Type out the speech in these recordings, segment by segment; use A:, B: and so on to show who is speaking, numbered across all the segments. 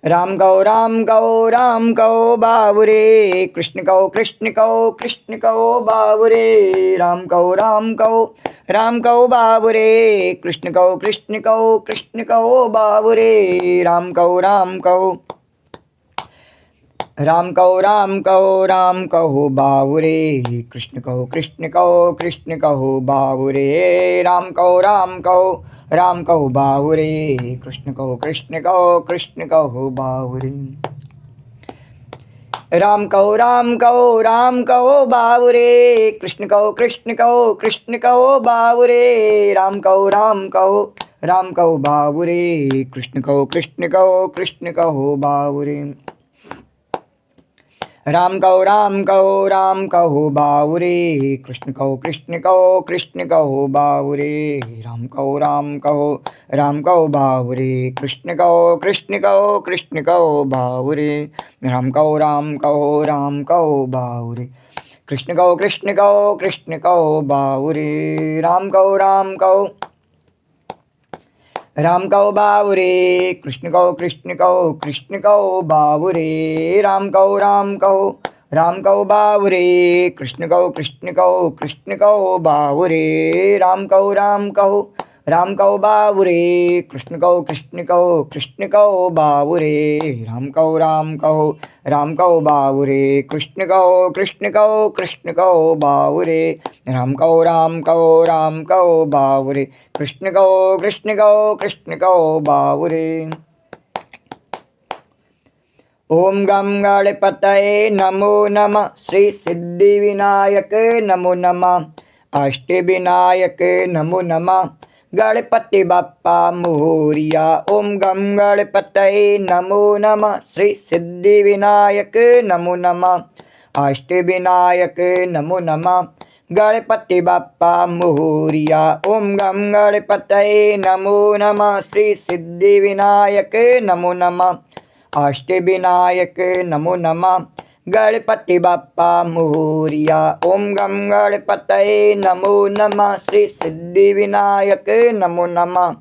A: राम कहो बाबुरे, कृष्ण कहो बाबुरे। राम कहो बाबुरे, कृष्ण कहो बाबुरे। राम कहो राम कहो बाबुरे, कृष्ण कहो बाबुरे। राम कहो बाबुरे, कृष्ण कहो बाबुरे। राम कहो बाबुरे, कृष्ण कहो बाबुरे। राम कहो बाबुरे, कृष्ण कहो बाबुरे। राम कहो बाबुरे, कृष्ण कहो बाबुरे। राम कहो बाबुरे, कृष्ण कहो बाबुरे। राम कहो बाबुरे, कृष्ण कहो बाबुरे। राम कहो बाबुरे, कृष्ण कहो बाबुरे। राम कहो बाबुरे, कृष्ण कहो बाबुरे। राम कहो बाबुरे, कृष्ण कहो बाबुरे। राम कहो बाबुरे, कृष्ण कहो बाबुरे। राम कहो बाबुरे, कृष्ण कहो बाबुरे। ओम गम गणपतये नमो नमः, श्री सिद्धिविनायक नमो नमः, अष्टविनायक नमो नमः, गणपति बप्पा मोरिया। ओम गम गणपतये नमो नमः, श्री सिद्धिविनायक नमो नमः, अष्टविनायक नमो नमः, गणपति बप्पा मोरिया। ओम गम गणपतये नमो नमः, श्री सिद्धिविनायक नमो नमः, अष्टविनायक नमो नमः, गणपति बप्पा मोरिया। ओम गम गणपतये नमो नमः, श्री सिद्धिविनायक नमो नमः,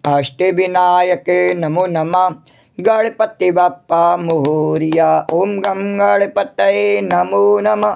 A: अष्टविनायक नमो नमः, गणपति बप्पा मोरिया। ओम गम गणपतये नमो नमः,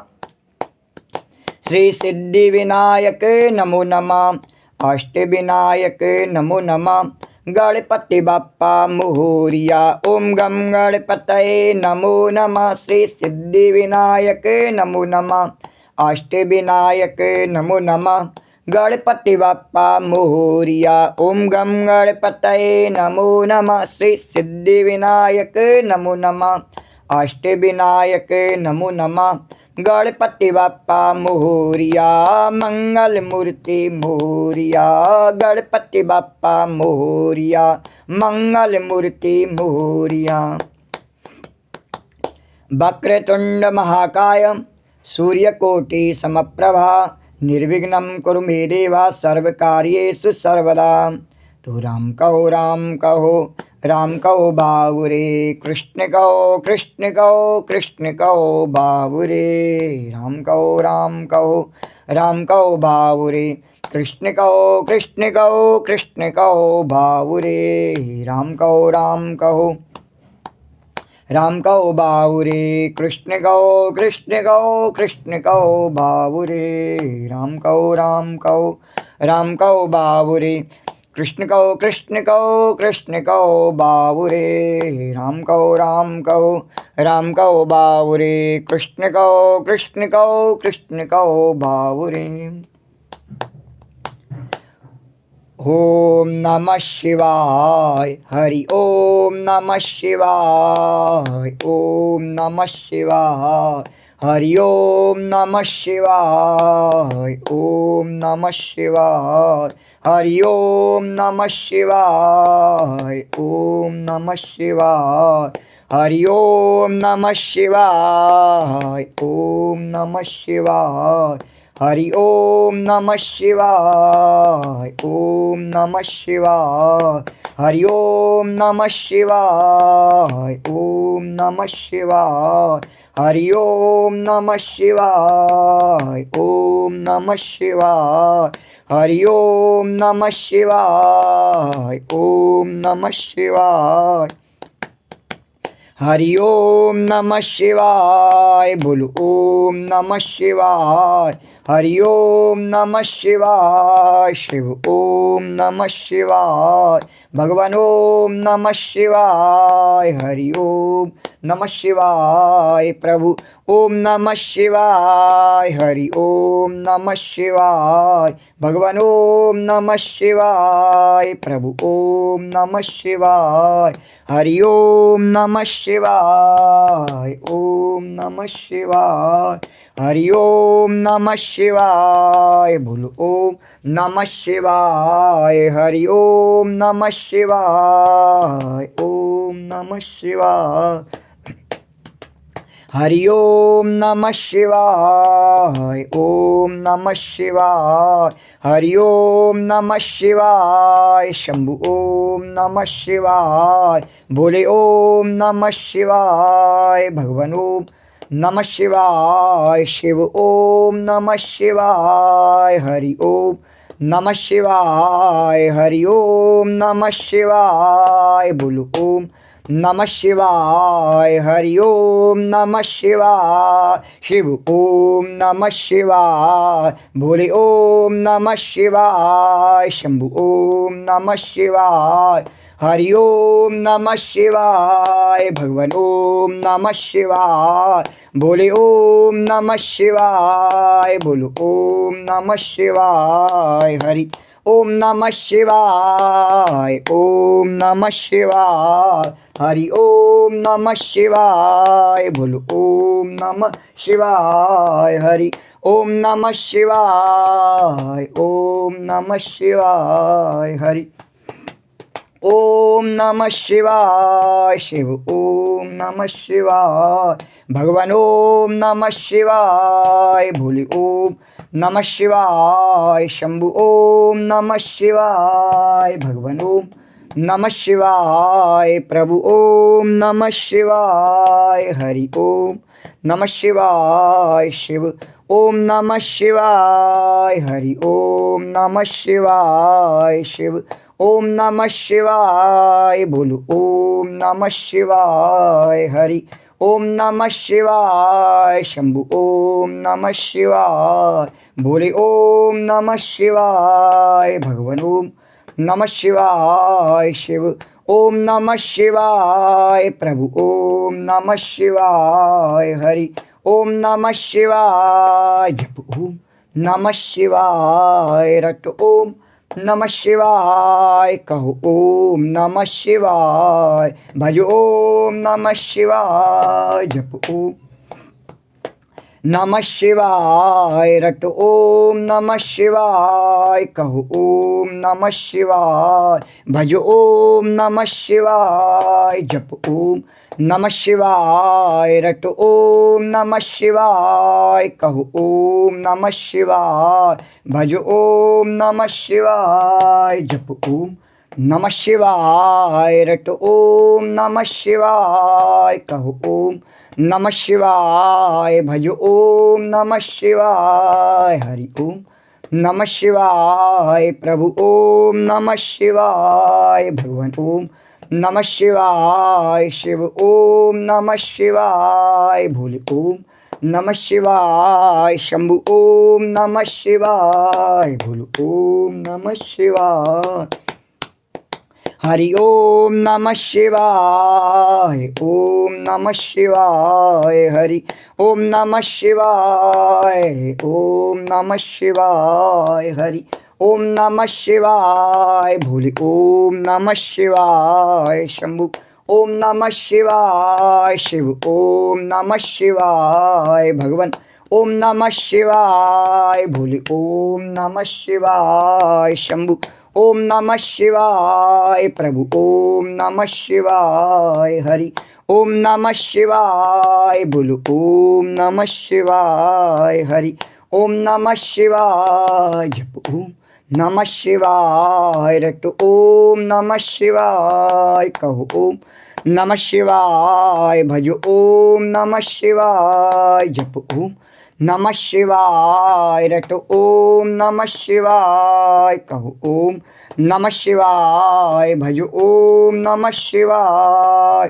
A: श्री सिद्धिविनायक नमो नमः, अष्टविनायक नमो नमः, गणपति बप्पा मोरिया। ओम गम गणपतये नमो नमः, श्री सिद्धिविनायक नमो नमः, अष्टविनायक नमो नमः, गणपति बप्पा मोरिया। ओम गम गणपतये नमो नमः, श्री सिद्धिविनायक नमो नमः, अष्टविनायक नमो नमः, गणपति बप्पा मोरिया। मंगल मूर्ति मोरिया, गणपति बप्पा मोरिया, मंगल मूर्ति मोरिया। वक्रतुंड महाकाय, सूर्यकोटि समप्रभा, निर्विघ्नं कुरु मे देव, सर्वकार्येषु सर्वदा। तो राम कहो बाबुरे, कृष्ण कहो बाबुरे। राम कहो बाबुरे, कृष्ण कहो बाबुरे। राम कहो बाबुरे, कृष्ण कहो बाबुरे। राम कहो बाबुरे, कृष्ण कहो बाबुरे। राम कहो बाबुरे, कृष्ण कहो बाबुरे। ओम नमः शिवाय, हरि ओम नमः शिवाय, ओम नमः शिवाय, हरि ओम नमः शिवाय, ओम नमः शिवाय, हरि ओम नमः शिवाय, ओम नमः शिवाय, हरि ओम नमः शिवाय, ओम नमः शिवाय, हरि ओम नमः शिवाय, ओम नमः शिवाय, हरि ओम नमः शिवाय, ओम नमः शिवाय, हरि ओम नमः शिवाय, ओम नमः शिवाय, हरि ओम नमः शिवाय, ओम नमः शिवाय, हरि ओम नमः शिवाय। बोलो ओम नमः शिवाय। हरि ओम नमः शिवाय। शिव ओम नमः शिवाय। भगवान ओम नमः शिवाय। हरि ओम नमः शिवाय। प्रभु ओम नमः शिवाय। हरि ओम नमः शिवाय। भगवान ओम नमः शिवाय। प्रभु ओम नमः शिवाय। हरि ओम नमः शिवाय। ओम नमः शिवाय। हरि ओम नमः शिवाय। बोलो ओम नमः शिवाय। हरि ओम नमः शिवाय। ओम नमः शिवाय। हरि ओम नमः शिवाय। ओम नमः शिवाय। हरि ओम नमः शिवाय। शंभु ओम नमः शिवाय। भोले ओम नमः शिवाय। भगवान ओम नमः शिवाय। शिव ओम नमः शिवाय। हरि ओम नमः शिवाय। हरि ओम नमः शिवाय। बोलो ओम नमः शिवाय। हरि ओम नमः शिवाय। शिव ओम नमः शिवाय। भोले ओम नमः शिवाय। शंभु ओम नमः शिवाय। हरि ओम नमः शिवाय। भगवान ओम नमः शिवाय। भोले ओम नमः शिवाय। बोलो ओम नमः शिवाय। हरि ओम नमः शिवाय। ओम नमः शिवाय। हरि ओम नमः शिवाय। बोलो ओम नमः शिवाय। हरि ओम नमः शिवाय। ओम नमः शिवाय। हरि ओम नमः शिवाय। शिव ओम नमः शिवाय। भगवान ओम नमः शिवाय। भोले ओम नमः शिवाय। शंभु ओम नमः शिवाय। भगवान ओम नमः शिवाय। प्रभु ओम नमः शिवाय। हरि ओम नमः शिवाय। शिव ओम नमः शिवाय। हरि ओम नमः शिवाय। शिव ओम नमः शिवाय। बोलो ओम नमः शिवाय। हरि ओम नमः शिवाय। शंभु ओम नमः शिवाय। भोले ओम नमः शिवाय। भगवान ओम नमः शिवाय। शिव ओम नमः शिवाय। प्रभु ओम नमः शिवाय। हरि ओम नमः शिवाय। जप ओम नमः शिवाय। रट ओम नमः शिवाय। कहो ओम नमः शिवाय। भजो ओम नमः शिवाय। जप ओम नमः शिवाय। रट ओम नमः शिवाय। कहो ओम नमः शिवाय। भजो ओम नमः शिवाय। जप ओम नमः शिवाय। रट ओम नमः शिवाय। कहो ओम नमः शिवाय। भजो ओम नमः शिवाय। जप ओम नमः शिवाय। रट ओम नमः शिवाय। कहो ओम नमः शिवाय। भजो ओम नमः शिवाय। हरि ओम नमः शिवाय। प्रभु ओम नमः शिवाय। भगवान ओम नमः शिवाय। शिव ओम नमः शिवाय। भोले ओम नमः शिवाय। शंभु ओम नमः शिवाय। भोले ओम नमः शिवाय। हरि ओम नमः शिवाय। ओम नमः शिवाय। हरि ओम नमः शिवाय। ओम नमः शिवाय। हरि ओम नमः शिवाय। भोले ओम नमः शिवाय। शंभु ओम नमः शिवाय। शिव ओम नमः शिवाय। भगवान ओम नमः शिवाय। भोले ओम नमः शिवाय। शंभु ओम नमः शिवाय। प्रभु ओम नमः शिवाय। हरि ओम नमः शिवाय। बोलो ओम नमः शिवाय। हरि ओम नमः शिवाय। जप ओम नमः शिवाय। रट ओम नमः शिवाय। कहो ओम नमः शिवाय। भजो ओम नमः शिवाय। जप ओम नमः शिवाय। रट ओम नमः शिवाय। कहो ओम नमः शिवाय। भजो ओम नमः शिवाय।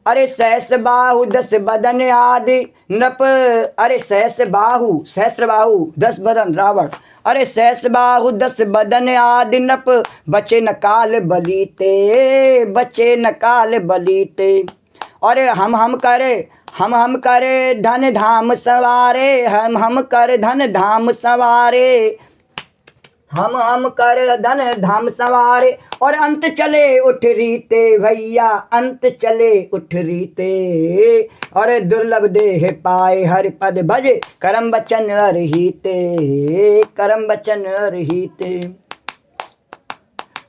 A: अरे सहस्र बाहु 10 बदन आदि नृप। अरे सहस्र बाहु 10 बदन रावण। अरे सहस्र बाहु 10 बदन आदि नृप। बचे न काल बलीते, बचे न काल बलीते। अरे हम करे धन धाम सवारे, हम कर धन धाम सवारे, हम कर धन धाम सवारे। और अंत चले उठ रीते भैया, अंत चले उठ रीते। और दुर्लभ देह पाए हरि पद भजे, करम बचन अरहिते, करम बचन अरहिते।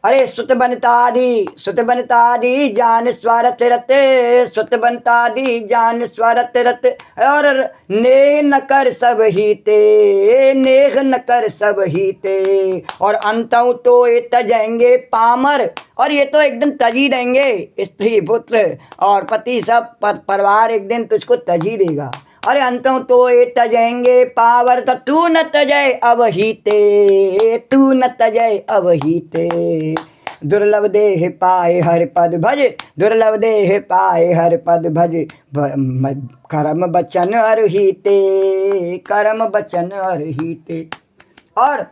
A: अरे सुत बनतादि जान स्वारथ रत, सुत बनतादि जान स्वारथ रत। और नेह न कर सब हीते, नेह न कर सब हीते। और अंतों तो ये तजेंगे पामर, और ये तो एक दिन तज ही देंगे, स्त्री पुत्र और पति सब परिवार एक दिन तुझको तज ही देगा। अरे अंतों तो ये तजेंगे पावर, तो तू न तजय अवहीते, तू न तजय अवहीते। दुर्लभ देह पाए हर पद भज, दुर्लभ देह पाए हर पद भज। करम बचन अरहिते, करम बचन अरहिते। और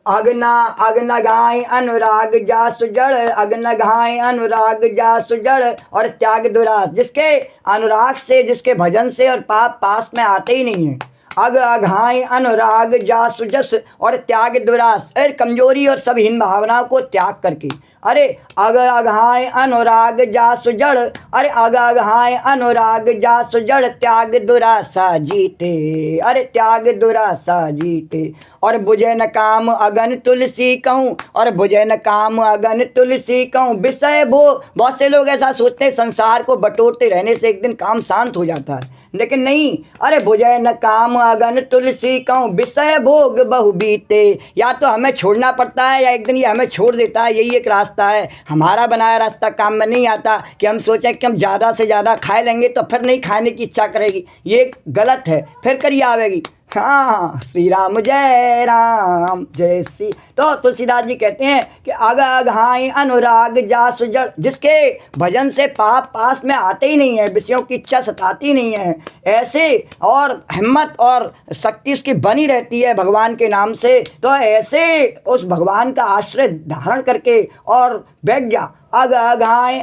A: अग्न गाय अनुराग जा सुजड़, अग्न गाय अनुराग जा सुजड़। और त्याग दुरास, जिसके अनुराग से, जिसके भजन से और पाप पास में आते ही नहीं है। अग अघाय अनुराग जा सुजस। और त्याग दुरास, अरे कमजोरी और सब हीन भावनाओं को त्याग करके। अरे अग अघाय अनुराग जा सुजड़, अरे अग अघाय अनुराग जा सुजड़। त्याग दुरासा जीते, अरे त्याग दुरासा जीते। और बुझे न काम अगन तुलसी कहूँ, और बुझे न काम अगन तुलसी कहूँ। विषय बहुत से लोग ऐसा सोचते हैं संसार को बटोरते रहने से एक दिन काम शांत हो जाता है, लेकिन नहीं। अरे बुझे न काम अगन तुलसी कहूँ, विषय भोग बहु बीते। या तो हमें छोड़ना पड़ता है या एक दिन ये हमें छोड़ देता है, यही एक रास्ता है। हमारा बनाया रास्ता काम में नहीं आता कि हम सोचें कि हम ज़्यादा से ज़्यादा खाए लेंगे तो फिर नहीं खाने की इच्छा करेगी, ये गलत है, फिर करिए आवेगी। हाँ, श्री राम जय राम जय श्री। तो तुलसीदास जी कहते हैं कि अग अघाय अनुराग जा सुजड़, जिसके भजन से पाप पास में आते ही नहीं है, विषयों की इच्छा सताती नहीं है, ऐसे और हिम्मत और शक्ति उसकी बनी रहती है भगवान के नाम से। तो ऐसे उस भगवान का आश्रय धारण करके और बैठ जा। अग अघाय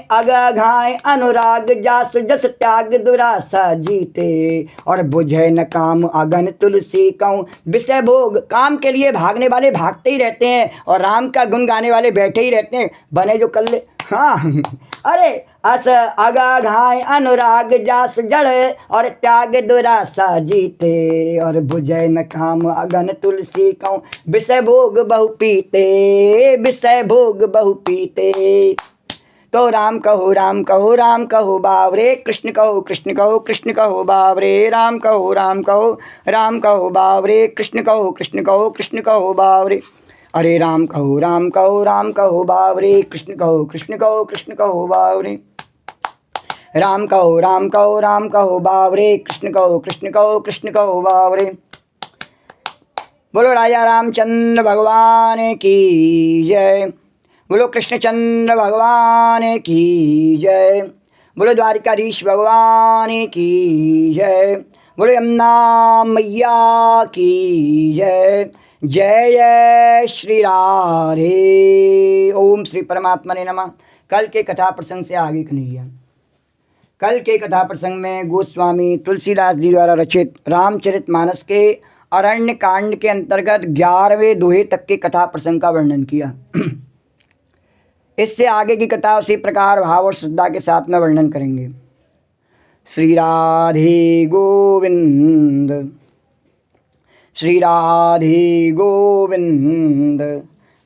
A: अनुराग जास जस, त्याग दुरासा जीते। और बुझे न काम अगन तुलसी कहूँ, विषय भोग, काम के लिए भागने वाले भागते ही रहते हैं और राम का गुण गाने वाले बैठे ही रहते हैं, बने जो कर ले। हाँ, अरे अस अघाय अनुराग जास जड़, और त्याग दुरासा जीते। और बुझे न काम अगन तुलसी कहूँ, विषय भोग बहु पीते, विषय भोग बहु पीते। तो राम कहो राम कहो राम कहो बावरे, कृष्ण कहो कृष्ण कहो कृष्ण कहो बावरे। राम कहो राम कहो राम कहो बावरे, कृष्ण कहो कृष्ण कहो कृष्ण कहो बावरे। अरे राम कहो राम कहो राम कहो बावरे, कृष्ण कहो कृष्ण कहो कृष्ण कहो बावरे। राम कहो राम कहो राम कहो बावरे, कृष्ण कहो कृष्ण कहो कृष्ण कहो बावरे। बोलो राजा रामचंद्र भगवान की जय, बोलो कृष्णचंद्र भगवान की जय, बोलो द्वारिकाधीश भगवान की जय, बोलो यमुना मैया की जय। जय जय श्री राधे। ओम श्री परमात्मा ने नमः। कल के कथा प्रसंग से आगे कन्हैया। कल के कथा प्रसंग में गोस्वामी तुलसीदास जी द्वारा रचित रामचरितमानस के अरण्य कांड के अंतर्गत 11वें दोहे तक के कथा प्रसंग का वर्णन किया। इससे आगे की कथा उसी प्रकार भाव और श्रद्धा के साथ में वर्णन करेंगे। श्री राधे गोविंद, श्री राधे गोविंद,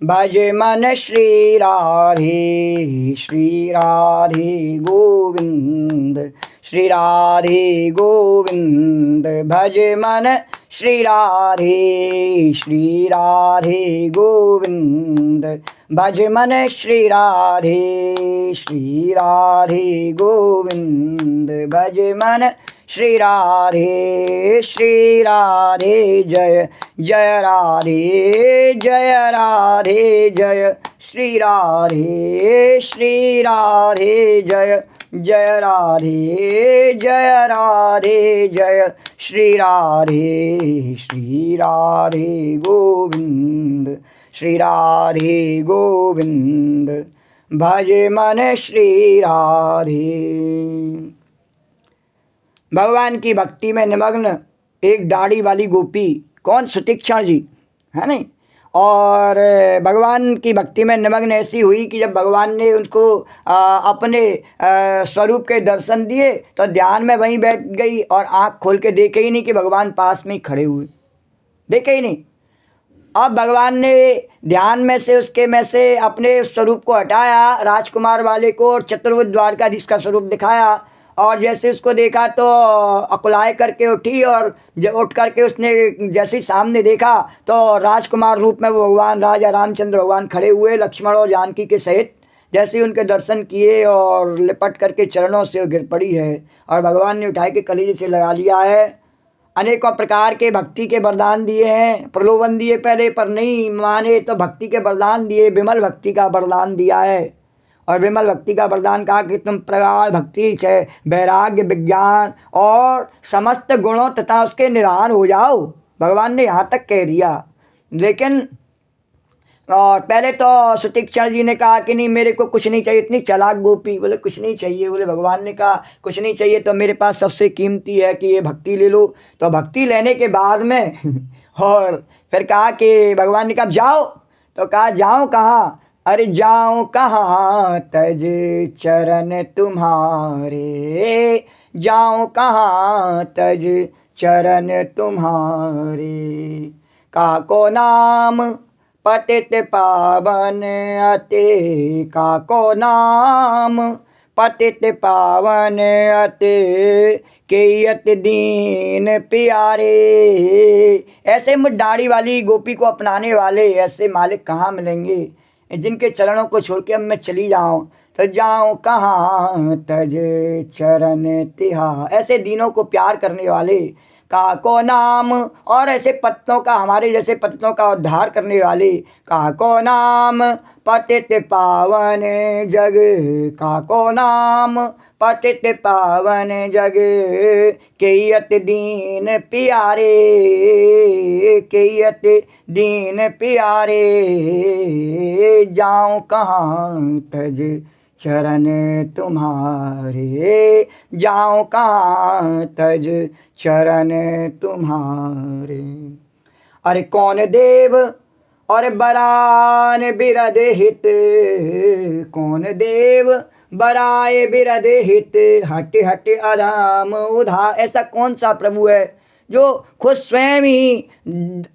A: भज मन श्री राधे, श्री राधे गोविंद, श्री राधे गोविंद, भज मन श्री राधे, श्री राधे गोविंद, भज मन श्री राधे, श्री राधे गोविंद, भज मन श्री राधे, श्री राधे। जय जय राधे, जय राधे, जय श्री राधे जय जय राधे जय श्री राधे गोविंद श्री राधे गोविंद भज मन श्री राधे। भगवान की भक्ति में निमग्न एक दाढ़ी वाली गोपी, कौन? सुतीक्षण जी, है नहीं? और भगवान की भक्ति में निमग्न ऐसी हुई कि जब भगवान ने उनको अपने स्वरूप के दर्शन दिए तो ध्यान में वहीं बैठ गई और आँख खोल के देखे ही नहीं कि भगवान पास में ही खड़े हुए, देखे ही नहीं। अब भगवान ने ध्यान में से उसके में से अपने स्वरूप को हटाया, राजकुमार वाले को, और चतुर्भुज द्वारकाधीश का स्वरूप दिखाया। और जैसे उसको देखा तो अकुलाए करके उठी, और जब उठ करके उसने जैसे सामने देखा तो राजकुमार रूप में वो भगवान राजा रामचंद्र भगवान खड़े हुए लक्ष्मण और जानकी के सहित। जैसे उनके दर्शन किए और लिपट करके चरणों से वो गिर पड़ी है और भगवान ने उठाए के कलेजे से लगा लिया है। अनेकों प्रकार के भक्ति के वरदान दिए हैं, प्रलोभन दिए पहले, पर नहीं माने तो भक्ति के वरदान दिए, विमल भक्ति का वरदान दिया है। और विमल भक्ति का वरदान कहा कि तुम प्रगाढ़ भक्ति से वैराग्य विज्ञान और समस्त गुणों तथा उसके निधान हो जाओ, भगवान ने यहाँ तक कह दिया। लेकिन और पहले तो सुतीक्षण जी ने कहा कि नहीं मेरे को कुछ नहीं चाहिए, इतनी चालाक गोपी, बोले कुछ नहीं चाहिए। बोले भगवान ने कहा कुछ नहीं चाहिए तो मेरे पास सबसे कीमती है कि ये भक्ति ले लो। तो भक्ति लेने के बाद में और फिर कहा कि भगवान ने कहा जाओ, तो कहा जाऊँ कहाँ? अरे जाऊँ कहाँ तज चरण तुम्हारे, जाऊँ कहाँ तज चरण तुम्हारे। काको नाम पतित पावन अते, काको नाम पतित पावन अते, केयत दीन प्यारे। ऐसे दाढ़ी वाली गोपी को अपनाने वाले ऐसे मालिक कहाँ मिलेंगे, जिनके चरणों को छोड़ के अब मैं चली जाऊँ तो जाऊँ कहाँ तज चरण तिहार। ऐसे दीनों को प्यार करने वाले काको नाम, और ऐसे पतितों का, हमारे जैसे पतितों का उद्धार करने वाले काको नाम पतित पावन जग, काको नाम पतित पावन जग, केयत दीन प्यारे, केयत दीन प्यारे। जाऊँ कहाँ तज चरण तुम्हारे, जाऊँ कहाँ तज चरण तुम्हारे। अरे कौन देव और बरान बिरद हित, कौन देव बराए बिरद हित, हट हट आराम उधार। ऐसा कौन सा प्रभु है जो खुद स्वयं ही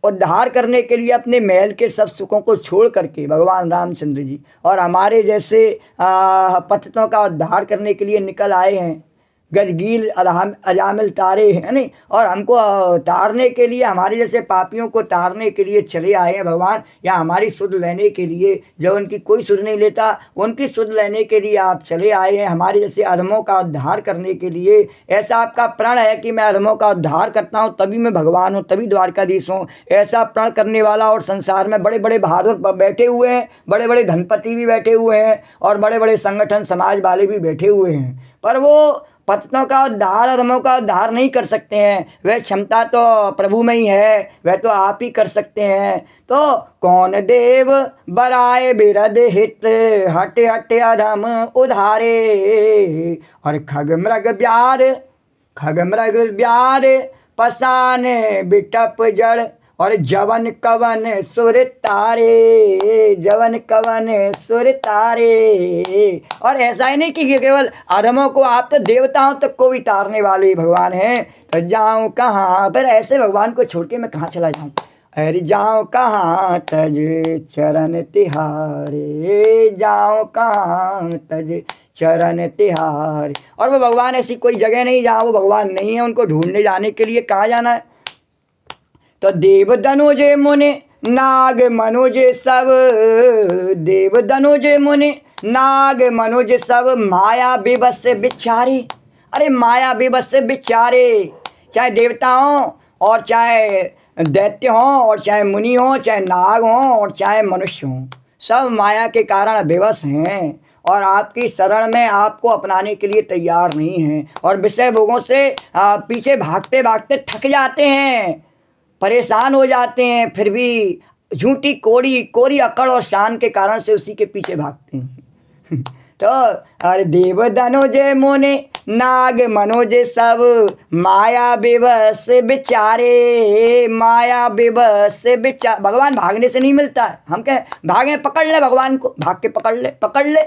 A: उद्धार करने के लिए अपने महल के सब सुखों को छोड़ करके, भगवान रामचंद्र जी, और हमारे जैसे पतितों का उद्धार करने के लिए निकल आए हैं, गजगील अजामिल तारे हैं नहीं, और हमको तारने के लिए, हमारे जैसे पापियों को तारने के लिए चले आए हैं भगवान, या हमारी सुध लेने के लिए। जब उनकी कोई सुध नहीं लेता उनकी सुध लेने के लिए आप चले आए हैं, हमारे जैसे अधमों का उद्धार करने के लिए। ऐसा आपका प्रण है कि मैं अधमों का उद्धार करता हूँ तभी मैं भगवान हूँ, तभी द्वारकाधीश हूँ। ऐसा प्रण करने वाला और संसार में बड़े बड़े बहादुर बैठे हुए हैं, बड़े बड़े धनपति भी बैठे हुए हैं और बड़े बड़े संगठन समाज वाले भी बैठे हुए हैं, पर वो पतितों का उद्धार, अधमों का उद्धार नहीं कर सकते हैं। वह क्षमता तो प्रभु में ही है, वह तो आप ही कर सकते हैं। तो कौन देव बराए बिरद हित, हट हट अधम उधारे। और खग मृग व्याध पसान बिटप जड़, और जवन कवन सुर तारे, जवन कवन सुर तारे। और ऐसा ही नहीं कि केवल अधमों को, आप तो देवताओं तक को भी तारने वाले भगवान हैं। तो जाऊँ कहाँ, पर ऐसे भगवान को छोड़ के मैं कहाँ चला जाऊँ। अरे जाऊँ कहाँ तज चरण तिहारे, जाऊँ कहाँ तज चरण तिहारे। और वो भगवान ऐसी कोई जगह नहीं जहाँ वो भगवान नहीं है। उनको ढूंढने जाने के लिए कहाँ जाना है? तो देव धनुज मुनि नाग मनुज सब, देव धनुज मुनि नाग मनुज सब, माया विवश बिचारे। अरे माया विवश बिचारे, चाहे देवता हों और चाहे दैत्य हों और चाहे मुनि हों, चाहे नाग हों और चाहे मनुष्य हों, सब माया के कारण बेबस हैं और आपकी शरण में आपको अपनाने के लिए तैयार नहीं हैं और विषय भोगों से पीछे भागते भागते थक जाते हैं, परेशान हो जाते हैं, फिर भी झूठी कोरी कोरी अकड़ और शान के कारण से उसी के पीछे भागते हैं। तो अरे देव धनुजे मोने नाग मनोजे सब माया बेबस बेचारे, माया बेबस बेचारे। भगवान भागने से नहीं मिलता है, हम कहें भागे पकड़ ले भगवान को, भाग के पकड़ ले।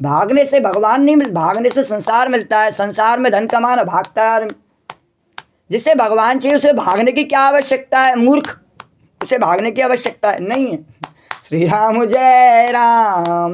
A: भागने से भगवान नहीं मिल, भागने से संसार मिलता है, संसार में धन कमाना भागता है। जिसे भगवान चाहिए उसे भागने की क्या आवश्यकता है मूर्ख, उसे भागने की आवश्यकता है नहीं है। श्री राम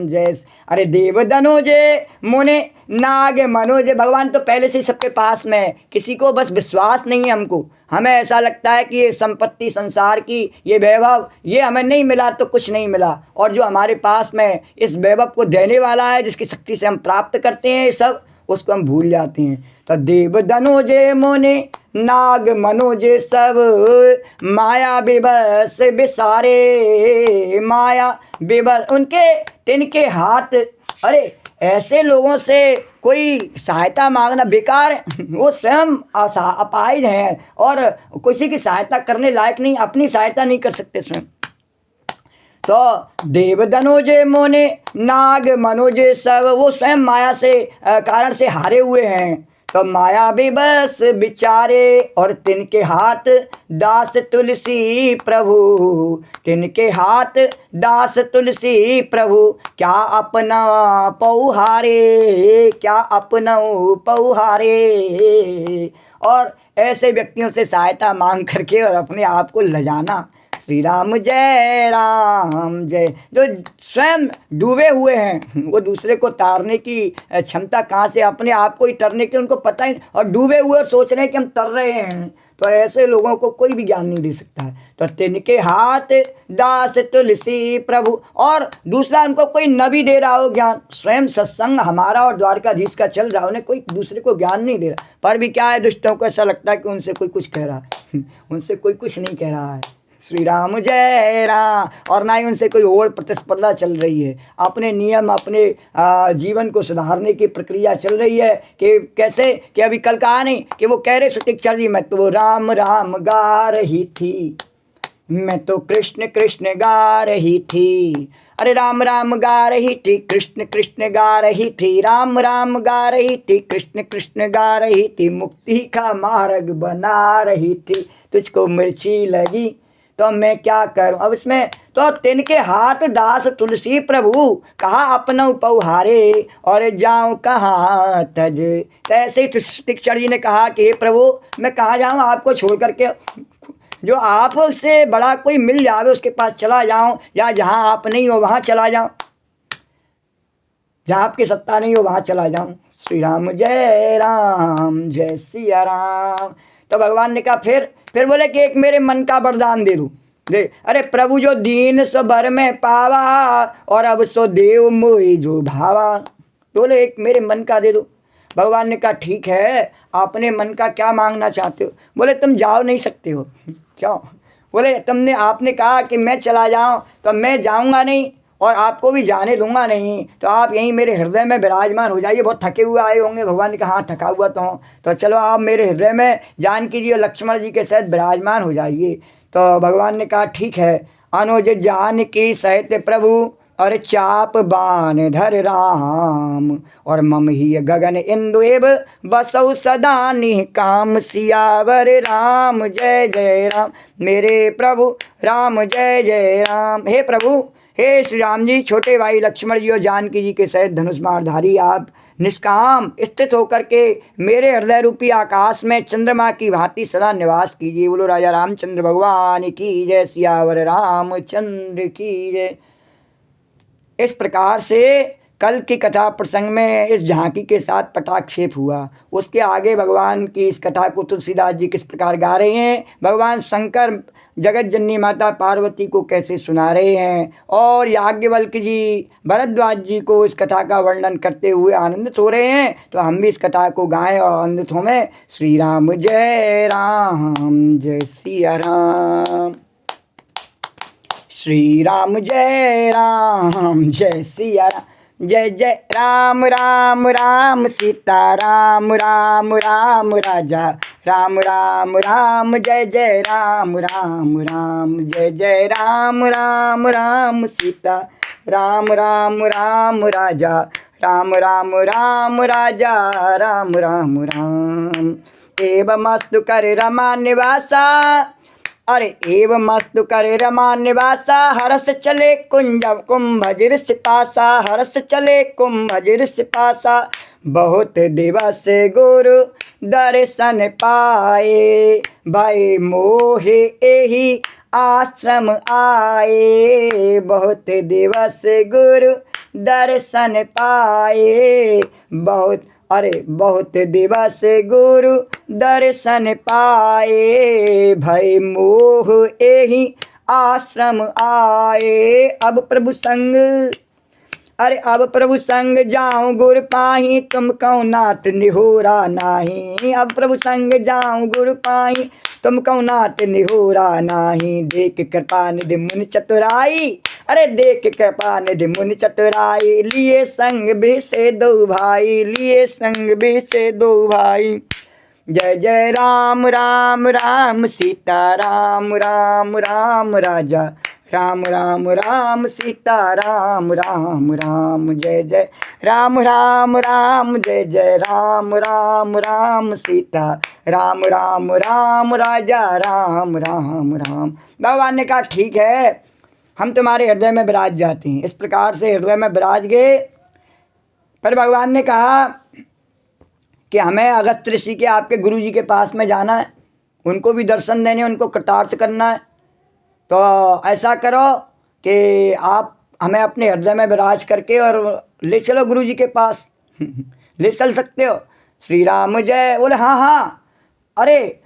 A: जय। अरे देव धनुजे मुने नाग मनोजे, भगवान तो पहले से ही सबके पास में है, किसी को बस विश्वास नहीं है हमको। हमें ऐसा लगता है कि ये संपत्ति संसार की, ये वैभव, ये हमें नहीं मिला तो कुछ नहीं मिला, और जो हमारे पास में इस वैभव को देने वाला है, जिसकी शक्ति से हम प्राप्त करते हैं ये सब, उसको हम भूल जाते हैं। तो देव धनुजे मोने नाग मनोजे सब माया बेबस बेसारे, माया बेबस उनके तिनके हाथ। अरे ऐसे लोगों से कोई सहायता मांगना बेकार है, वो स्वयं अपाहिज हैं और किसी की सहायता करने लायक नहीं, अपनी सहायता नहीं कर सकते स्वयं। तो देव धनुजे मोने नाग मनोजे सब, वो स्वयं माया से कारण से हारे हुए हैं। तो माया बेबस बिचारे और तिनके हाथ दास तुलसी प्रभु, तिनके हाथ दास तुलसी प्रभु, क्या अपना पौहारे, क्या अपना पौहारे। और ऐसे व्यक्तियों से सहायता मांग करके और अपने आप को लजाना। श्री राम जय। जो स्वयं डूबे हुए हैं वो दूसरे को तारने की क्षमता कहाँ से, अपने आप को ही तरने की उनको पता ही, और डूबे हुए और सोच रहे हैं कि हम तर रहे हैं, तो ऐसे लोगों को कोई भी ज्ञान नहीं दे सकता है। तो तिनके हाथ दास तुलसी प्रभु, और दूसरा उनको कोई न भी दे रहा हो ज्ञान, स्वयं सत्संग हमारा और द्वारकाधीश का चल रहा, उन्हें कोई दूसरे को ज्ञान नहीं दे रहा, पर भी क्या है, दुष्टों को ऐसा लगता है कि उनसे कोई कुछ कह रहा है। उनसे कोई कुछ नहीं कह रहा है। श्री राम जय राम। और ना ही उनसे कोई और प्रतिस्पर्धा चल रही है, अपने नियम, अपने जीवन को सुधारने की प्रक्रिया चल रही है। कि कैसे, कि अभी कल कहा नहीं कि वो कह रहे सुतीक्षर जी, मैं तो राम राम गा रही थी, मैं तो कृष्ण कृष्ण गा रही थी। अरे राम राम गा रही थी, कृष्ण कृष्ण गा रही थी, राम राम गा रही थी, कृष्ण कृष्ण गा रही थी, मुक्ति का मार्ग बना रही थी, तुझको मिर्ची लगी तो मैं क्या करूं। अब इसमें तो तिनके हाथ दास तुलसी प्रभु, कहा अपना पौहारे और जाऊं कहाँ तज। तो ऐसे ही तीक्षण जी ने कहा कि हे प्रभु मैं कहाँ जाऊं आपको छोड़ करके, जो आपसे बड़ा कोई मिल जावे उसके पास चला जाऊं, या जहाँ आप नहीं हो वहाँ चला जाऊं, जहाँ आपकी सत्ता नहीं हो वहाँ चला जाऊं। श्री राम जय सिया राम। तो भगवान ने कहा फिर बोले कि एक मेरे मन का वरदान दे दूं। दे, अरे प्रभु जो दीन सो भर में पावा, और अब सो देव मोहि जो भावा। बोले एक मेरे मन का दे दो। भगवान ने कहा ठीक है, आपने मन का क्या मांगना चाहते हो। बोले तुम जाओ नहीं सकते हो। क्यों। बोले तुमने, आपने कहा कि मैं चला जाऊं, तो मैं जाऊंगा नहीं और आपको भी जाने दूंगा नहीं, तो आप यहीं मेरे हृदय में विराजमान हो जाइए। बहुत थके हुए आए होंगे। भगवान ने कहा हाँ थका हुआ तो हूँ, तो चलो आप मेरे हृदय में जानकी जी और लक्ष्मण जी के साथ विराजमान हो जाइए। तो भगवान ने कहा ठीक है। अनुज जानकी सहित प्रभु और चाप बाण धर राम, और मम ही गगन इंदु एव बसौ सदा निकाम। सियावर राम जय जय राम, मेरे प्रभु राम जय जय राम। हे प्रभु, हे श्री राम जी, छोटे भाई लक्ष्मण जी और जानकी जी के सहित धनुष बाणधारी आप निष्काम स्थित होकर के मेरे हृदय रूपी आकाश में चंद्रमा की भांति सदा निवास कीजिए। बोलो राजा रामचंद्र भगवान की जय, सियावर रामचंद्र की जय। इस प्रकार से कल की कथा प्रसंग में इस झांकी के साथ पटाक्षेप हुआ। उसके आगे भगवान की इस कथा को तुलसीदास जी किस प्रकार गा रहे हैं, भगवान शंकर जगत जननी माता पार्वती को कैसे सुना रहे हैं, और याज्ञवल्क्य जी भरद्वाज जी को इस कथा का वर्णन करते हुए आनंदित हो रहे हैं। तो हम भी इस कथा को गाएं और आनंदित हों। श्री राम जय सिया राम। श्री राम जय सिया राम, जय जय राम राम राम सीता राम राम राम राजा राम राम राम, जय जय राम राम राम, जय जय राम राम राम सीता राम राम राम राजा राम राम राम राजा राम राम राम। एवमस्तु कर रमा निवासा, अरे एवमस्तु करे रमा निवासा, हरस चले कुंज कुंभजिर सिपासा, हरस चले कुंभजिर सिपासा, बहुत दिवस गुरु दर्शन पाए, भय मोहे एही आश्रम आए, बहुत दिवस गुरु दर्शन पाए, बहुत अरे बहुत दिवस गुरु दर्शन पाए, भय मोह एही आश्रम आए। अब प्रभु संग, अरे अब प्रभु संग जाऊं गुरु पाही, तुम कहो नाथ निहोरा नाही, अब प्रभु संग जाऊं गुरु पाही, तुम कहो नाथ निहोरा नाही, देख कृपा निधि मुनि चतुराई, अरे देख कृपा निधि मुनि चतुराई, लिए संग भी से दो भाई, लिए संग भी से दो भाई, जय जय राम राम राम सीता राम राम राम राजा राम राम राम सीता राम राम राम, जय जय राम राम राम, जय जय राम राम राम सीता राम राम राम राजा राम राम राम। भगवान ने कहा ठीक है, हम तुम्हारे हृदय में विराज जाते हैं। इस प्रकार से हृदय में विराज गए। पर भगवान ने कहा कि हमें अगस्त ऋषि के आपके गुरु जी के पास में जाना है, उनको भी दर्शन देने, उनको कृतार्थ करना है। तो ऐसा करो कि आप हमें अपने हृदय में विराज करके और ले चलो गुरु जी के पास। ले चल सकते हो? श्री राम जय। बोले हाँ हाँ। अरे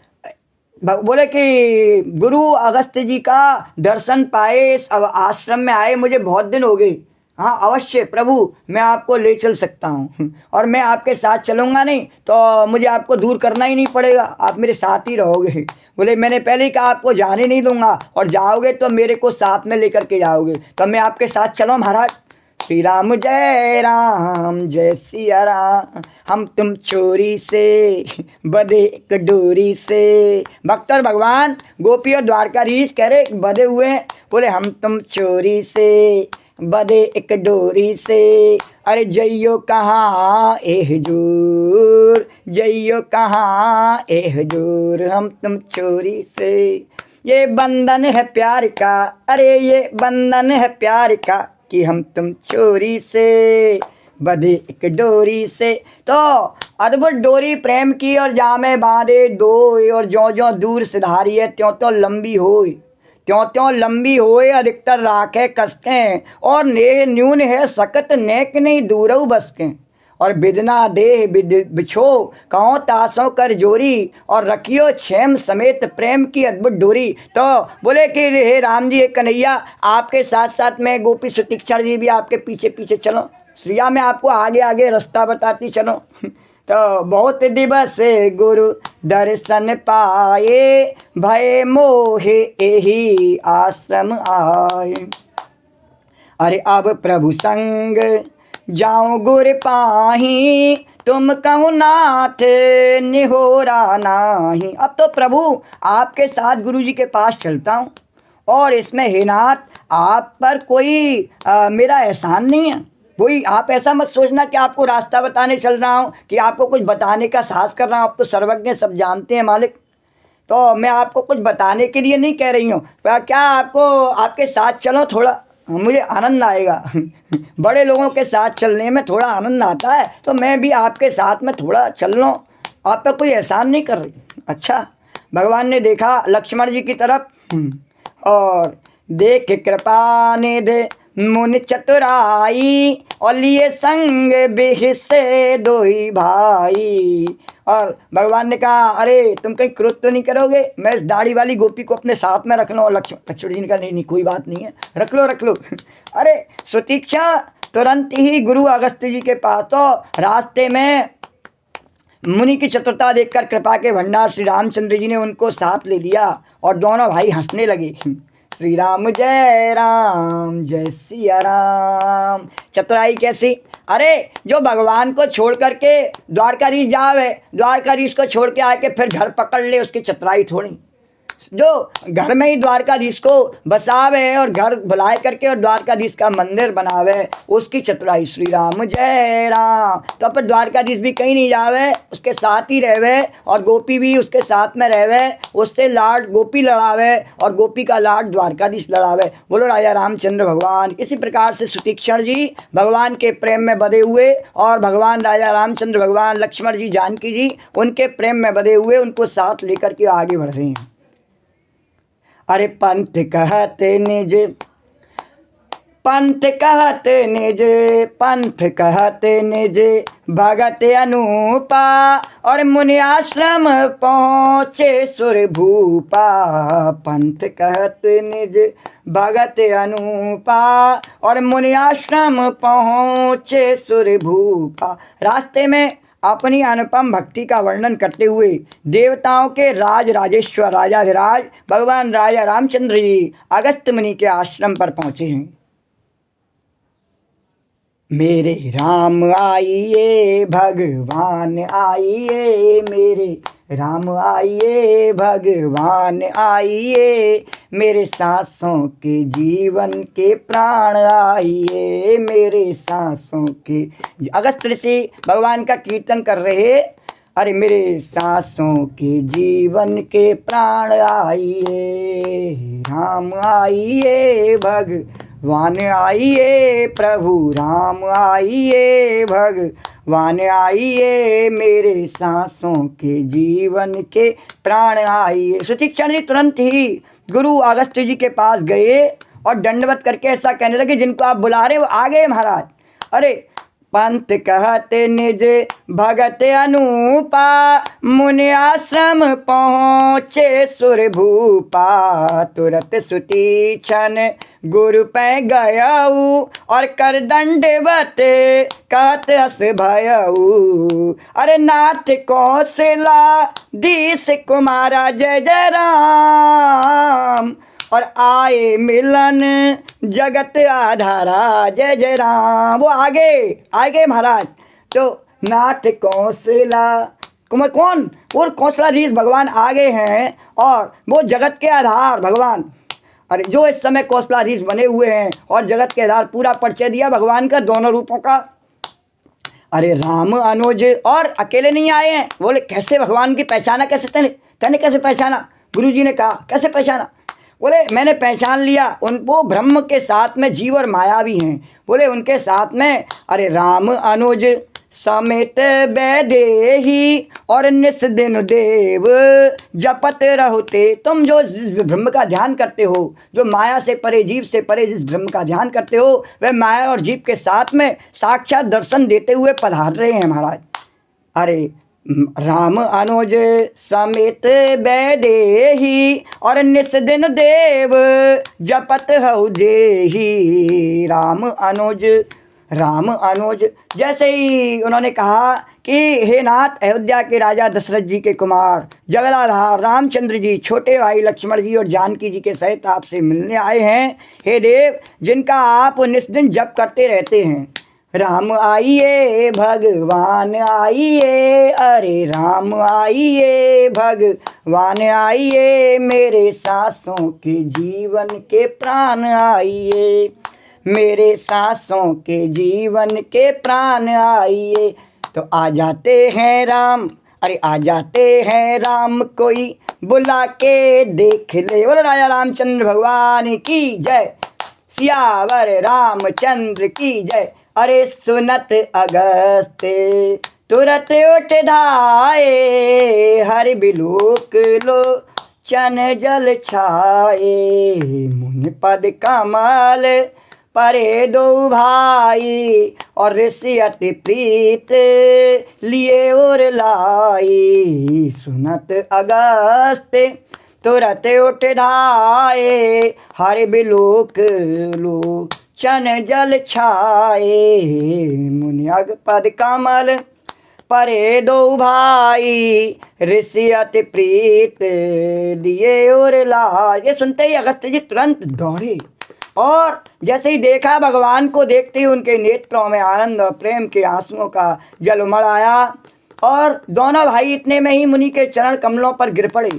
A: बोले कि गुरु अगस्त जी का दर्शन पाए, अब आश्रम में आए, मुझे बहुत दिन हो गए। हाँ अवश्य प्रभु, मैं आपको ले चल सकता हूँ और मैं आपके साथ चलूँगा, नहीं तो मुझे आपको दूर करना ही नहीं पड़ेगा, आप मेरे साथ ही रहोगे। बोले मैंने पहले ही कहा आपको जाने नहीं दूंगा, और जाओगे तो मेरे को साथ में लेकर के जाओगे, तो मैं आपके साथ चलो महाराज। श्री राम जय सिया राम, हम तुम चोरी से बधे एक डोरी से। भक्त और भगवान गोपी और द्वारकाधीश कह रहे बधे हुए हैं। बोले हम तुम चोरी से बधे एक डोरी से, अरे जइयो कहाँ ए हुजूर, जइयो कहाँ ए हुजूर, हम तुम चोरी से। ये बंधन है प्यार का, अरे ये बंधन है प्यार का, कि हम तुम चोरी से बधे एक डोरी से। तो अद्भुत डोरी प्रेम की, और जामे बांधे दो, और ज्यों ज्यों दूर सिधारी है त्यों त्यों लंबी होई, त्यों त्यों लंबी होए, अधिकतर राखे कसकें, और नेह न्यून है सकत नेक नहीं दूरऊ बसकें, और बिदना देह बिछो कहो तासों कर जोरी, और रखियो क्षेम समेत प्रेम की अद्भुत डोरी। तो बोले कि हे राम जी, हे कन्हैया, आपके साथ साथ में गोपी सुतीक्षण जी भी आपके पीछे पीछे चलो, श्रिया मैं आपको आगे आगे रास्ता बताती चलो। तो बहुत दिवस गुरु दर्शन पाए, भय मोहे एही आश्रम आए। अरे अब प्रभु संग जाऊं गुर पाही, तुम कहो नाथ निहोरा नाही। अब तो प्रभु आपके साथ गुरु जी के पास चलता हूँ, और इसमें हे नाथ आप पर कोई मेरा एहसान नहीं है। वही आप ऐसा मत सोचना कि आपको रास्ता बताने चल रहा हूँ, कि आपको कुछ बताने का साहस कर रहा हूँ। आप तो सर्वज्ञ, सब जानते हैं मालिक। तो मैं आपको कुछ बताने के लिए नहीं कह रही हूँ, क्या आपको आपके साथ चलो, थोड़ा मुझे आनंद आएगा। बड़े लोगों के साथ चलने में थोड़ा आनंद आता है, तो मैं भी आपके साथ में थोड़ा चल लूँ। आप पे कोई एहसान नहीं कर रही। अच्छा, भगवान ने देखा लक्ष्मण जी की तरफ, और देख कृपा निधि मुनि चतुराई, और लिए संग बेहिस्से दो ही भाई। और भगवान ने कहा अरे तुम कहीं क्रोध तो नहीं करोगे, मैं इस दाढ़ी वाली गोपी को अपने साथ में रख लूँ। लक्ष्मण जी ने कहा नहीं कोई बात नहीं है, रख लो। अरे सुतीक्षा तुरंत ही गुरु अगस्त जी के पास, तो रास्ते में मुनि की चतुरता देखकर कृपा के भंडार श्री रामचंद्र जी ने उनको साथ ले लिया, और दोनों भाई हंसने लगे। श्री राम जय सिया राम। चतुराई कैसी? अरे जो भगवान को छोड़ करके द्वारकाधीश जावे, द्वारकाधीश को छोड़ के आके फिर घर पकड़ ले, उसकी चतुराई थोड़ी। जो घर में ही द्वारकाधीश को बसावे और घर बुलाए करके और द्वारकाधीश का मंदिर बनावे, उसकी चतुराई। श्री राम जय राम। तो पर द्वारकाधीश भी कहीं नहीं जावे, उसके साथ ही रहवे और गोपी भी उसके साथ में रहवे, उससे लाड गोपी लड़ावे और गोपी का लाड द्वारकाधीश लड़ावे। बोलो राजा रामचंद्र भगवान। इसी प्रकार से सुतीक्षण जी भगवान के प्रेम में बधे हुए और भगवान राजा रामचंद्र भगवान, लक्ष्मण जी, जानकी जी उनके प्रेम में बधे हुए उनको साथ लेकर के आगे बढ़ रहे हैं। अरे पंथ कहते निज, पंथ कहते निज, पंथ कहते निज, भगत अनूपा, और मुनि आश्रम पहुँचे सुर भूपा। पंथ कहते निज भगत अनूपा, और मुनि आश्रम पहुँचे सुर भूपा। रास्ते में अपनी अनुपम भक्ति का वर्णन करते हुए देवताओं के राज राजेश्वर राजाधिराज भगवान राजा रामचंद्र जी अगस्त्य मुनि के आश्रम पर पहुँचे हैं। मेरे राम आइए भगवान आइए, मेरे राम आइए भगवान आइए, मेरे सांसों के जीवन के प्राण आइए, मेरे सांसों के। अगस्त्य ऋषि भगवान का कीर्तन कर रहे। अरे मेरे सांसों के जीवन के प्राण आइए, राम आइए भगवान आइए, प्रभु राम आइए भगवान आइए, मेरे सांसों के जीवन के प्राण आइए। सुतीक्षण जी तुरंत ही गुरु अगस्त्य जी के पास गए और दंडवत करके ऐसा कहने लगे, जिनको आप बुला रहे वो आ गए महाराज। अरे पंथ कहते निज भगत अनूपा, मुनि आश्रम पहुँचे सुर भूपा। तुरत सुतीक्षण गुरु पै गयऊ, और कर दंडवत कहत हस भयऊ। अरे नाथ कौशला दीस कुमारा जय जय राम, और आए मिलन जगत आधारा जय जय राम। वो आगे महाराज। तो नाथ कौशला कुमार कौन? और कौशलाधीश भगवान आगे हैं और वो जगत के आधार भगवान। अरे जो इस समय कौशलाधीश बने हुए हैं और जगत के आधार, पूरा परिचय दिया भगवान का दोनों रूपों का। अरे राम अनुज और अकेले नहीं आए हैं। बोले कैसे भगवान की पहचाना? कैसे तने कैसे पहचाना? गुरुजी ने कहा कैसे पहचाना? बोले मैंने पहचान लिया, वो ब्रह्म के साथ में जीव और माया भी हैं। बोले उनके साथ में अरे राम अनुज समेत वैदेही, और निस दिन देव जपत रहोते। तुम जो ब्रह्म का ध्यान करते हो, जो माया से परे, जीव से परे जिस ब्रह्म का ध्यान करते हो, वह माया और जीव के साथ में साक्षात दर्शन देते हुए पधार रहे हैं महाराज। अरे राम अनुज समेत वैदेही, और निस दिन देव जपत हऊ जेही। राम अनुज जैसे ही उन्होंने कहा कि हे नाथ, अयोध्या के राजा दशरथ जी के कुमार जगदाधार रामचंद्र जी छोटे भाई लक्ष्मण जी और जानकी जी के सहित आपसे मिलने आए हैं। हे देव, जिनका आप निस्दिन जप करते रहते हैं। राम आइए भगवान आइए, अरे राम आइए भगवान आइए, मेरे सांसों के जीवन के प्राण आइए, मेरे सांसों के जीवन के प्राण आइए। तो आ जाते हैं राम, अरे आ जाते हैं राम, कोई बुला के देख ले। बोलो राजा रामचंद्र भगवान की जय, सियावर रामचंद्र की जय। अरे सुनत अगस्त्य तुरत उठ धाये, हरि बिलोक लो चन जल छाए। मुनि पद कमल परे दो भाई, और ऋषि अति प्रीत लिए और लाई। सुनत अगस्त्य तुरत उठ धाये, हरि बिलोक लो चन जल छाए। मुनि पद कमल परे दो भाई ऋषि अति प्रीत दिए और लाज। ये सुनते ही अगस्त्य जी तुरंत दौड़े और जैसे ही देखा भगवान को, देखते ही उनके नेत्रों में आनंद और प्रेम के आंसुओं का जल उमड़ आया और दोनों भाई इतने में ही मुनि के चरण कमलों पर गिर पड़े।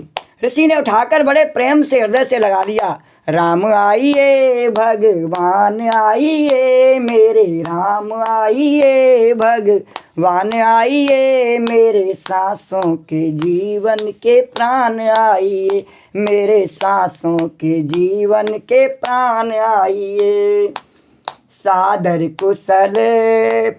A: ऋषि ने उठाकर बड़े प्रेम से हृदय से लगा दिया। राम आइए भगवान आइए मेरे राम आइए भगवान आइए मेरे सांसों के जीवन के प्राण आइए मेरे सांसों के जीवन के प्राण आइए। सादर कुशल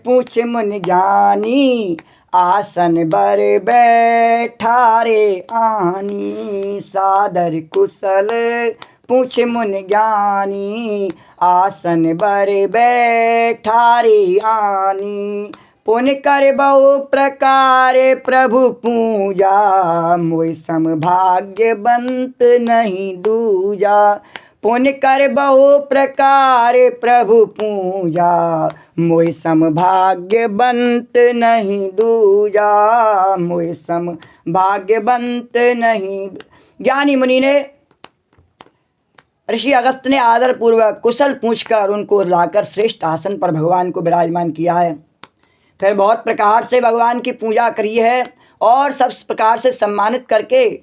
A: पूछ मुनि ज्ञानी आसन बर बैठारे आनी। सादर कुशल पूछ मुनि ज्ञानी आसन बर बैठारे आनी। पुण्य कर बहु प्रकार प्रभु पूजा मोय सम भाग्यवंत नहीं दूजा। पुण्य कर बहु प्रकार प्रभु पूजा मोय सम भाग्यवंत नहीं दूजा मोय सम भाग्यवंत नहीं। ज्ञानी मुनि ने ऋषि अगस्त ने आदर पूर्वक कुशल पूछकर उनको लाकर श्रेष्ठ आसन पर भगवान को विराजमान किया है। फिर बहुत प्रकार से भगवान की पूजा करी है और सब प्रकार से सम्मानित करके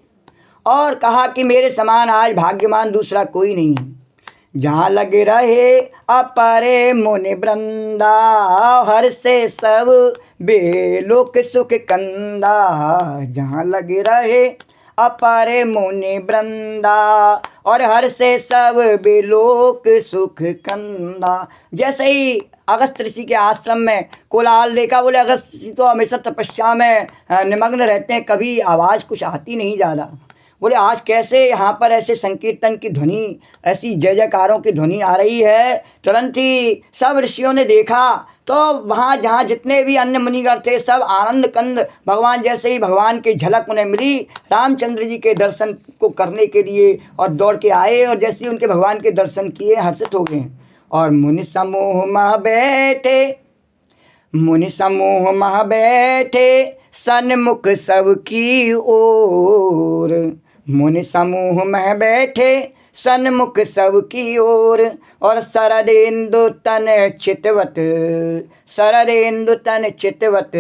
A: और कहा कि मेरे समान आज भाग्यमान दूसरा कोई नहीं है। जहाँ लग रहे अपरे मुनि वृंदा हर से सब बेलोक सुख कंदा। जहाँ लग रहे अपरे मुनि वृंदा और हर से सब बेलोक सुख कंदा। जैसे ही अगस्त ऋषि के आश्रम में कोलाहल देखा, बोले अगस्त ऋषि तो हमेशा तपस्या में निमग्न रहते हैं, कभी आवाज़ कुछ आती नहीं ज़्यादा। बोले आज कैसे यहाँ पर ऐसे संकीर्तन की ध्वनि, ऐसी जय जयकारों की ध्वनि आ रही है। तुरंत ही सब ऋषियों ने देखा तो वहाँ जहाँ जितने भी अन्य मुनिगण थे सब आनंद कंद भगवान, जैसे ही भगवान की झलक उन्हें मिली रामचंद्र जी के दर्शन को करने के लिए और दौड़ के आए और जैसे ही उनके भगवान के दर्शन किए हर्षित हो गए। और मुनि समूह में बैठे, मुनि समूह में बैठे सन्मुख सबकी ओर। मुनि समूह में बैठे सन्मुख सबकी ओर और शरदेन्दु तन चितवत, शरदेन्दु तन चितवत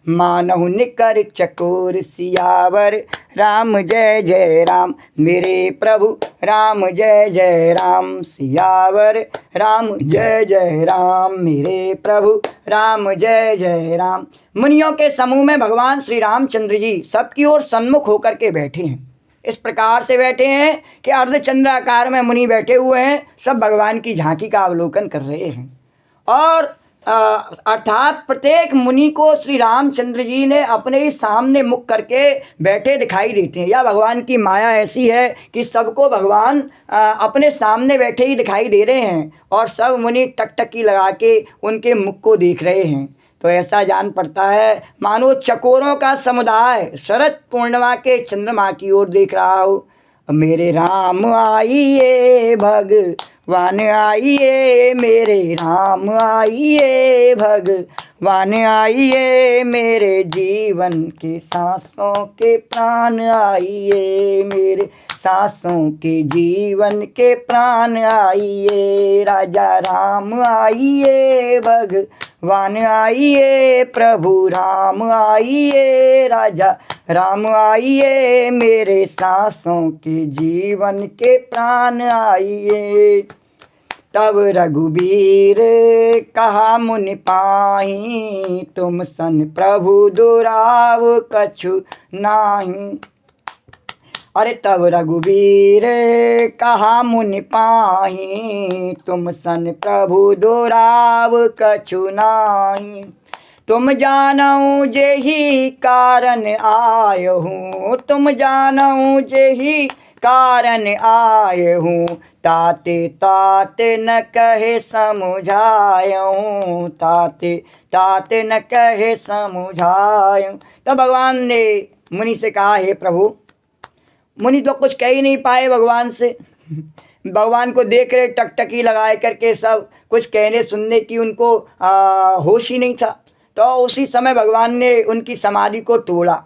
A: मानहु निकर चकोर। सियावर राम जय जय राम मेरे प्रभु राम जय जय राम। सियावर राम जय जय राम मेरे प्रभु राम जय जय राम। मुनियों के समूह में भगवान श्री रामचंद्र जी सबकी ओर सन्मुख होकर के बैठे हैं। इस प्रकार से बैठे हैं कि अर्धचंद्राकार में मुनि बैठे हुए हैं, सब भगवान की झांकी का अवलोकन कर रहे हैं। और अर्थात प्रत्येक मुनि को श्री रामचंद्र जी ने अपने ही सामने मुख करके बैठे दिखाई देते हैं। या भगवान की माया ऐसी है कि सबको भगवान अपने सामने बैठे ही दिखाई दे रहे हैं और सब मुनि टकटकी लगा के उनके मुख को देख रहे हैं। तो ऐसा जान पड़ता है मानो चकोरों का समुदाय शरद पूर्णिमा के चंद्रमा की ओर देख रहा हो। मेरे राम आइए भगवान आइए मेरे राम आइए भगवान आइए मेरे जीवन के सांसों के प्राण आइए मेरे सांसों के जीवन के प्राण आइए। राजा राम आइए भगवान आइए प्रभु राम आइए राजा राम आइए मेरे सांसों के जीवन के प्राण आइए। तब रघुबीर कहा मुनि पाही तुम सन प्रभु दुराव कछु नाही। अरे तब रघुबीर कहा मुनि पाही तुम सन प्रभु दुराव कछु नाही। तुम जानऊ जेहि कारण आय हूँ, तुम जानऊ जेहि कारण आय हूँ। ताते ताते न कहे समझायूँ, ताते ताते न कहे समझायूँ। तो भगवान ने मुनि से कहा हे प्रभु, मुनि तो कुछ कह ही नहीं पाए भगवान से। भगवान को देख रहे टकटकी लगाए करके सब कुछ कहने सुनने की उनको होश ही नहीं था। तो उसी समय भगवान ने उनकी समाधि को तोड़ा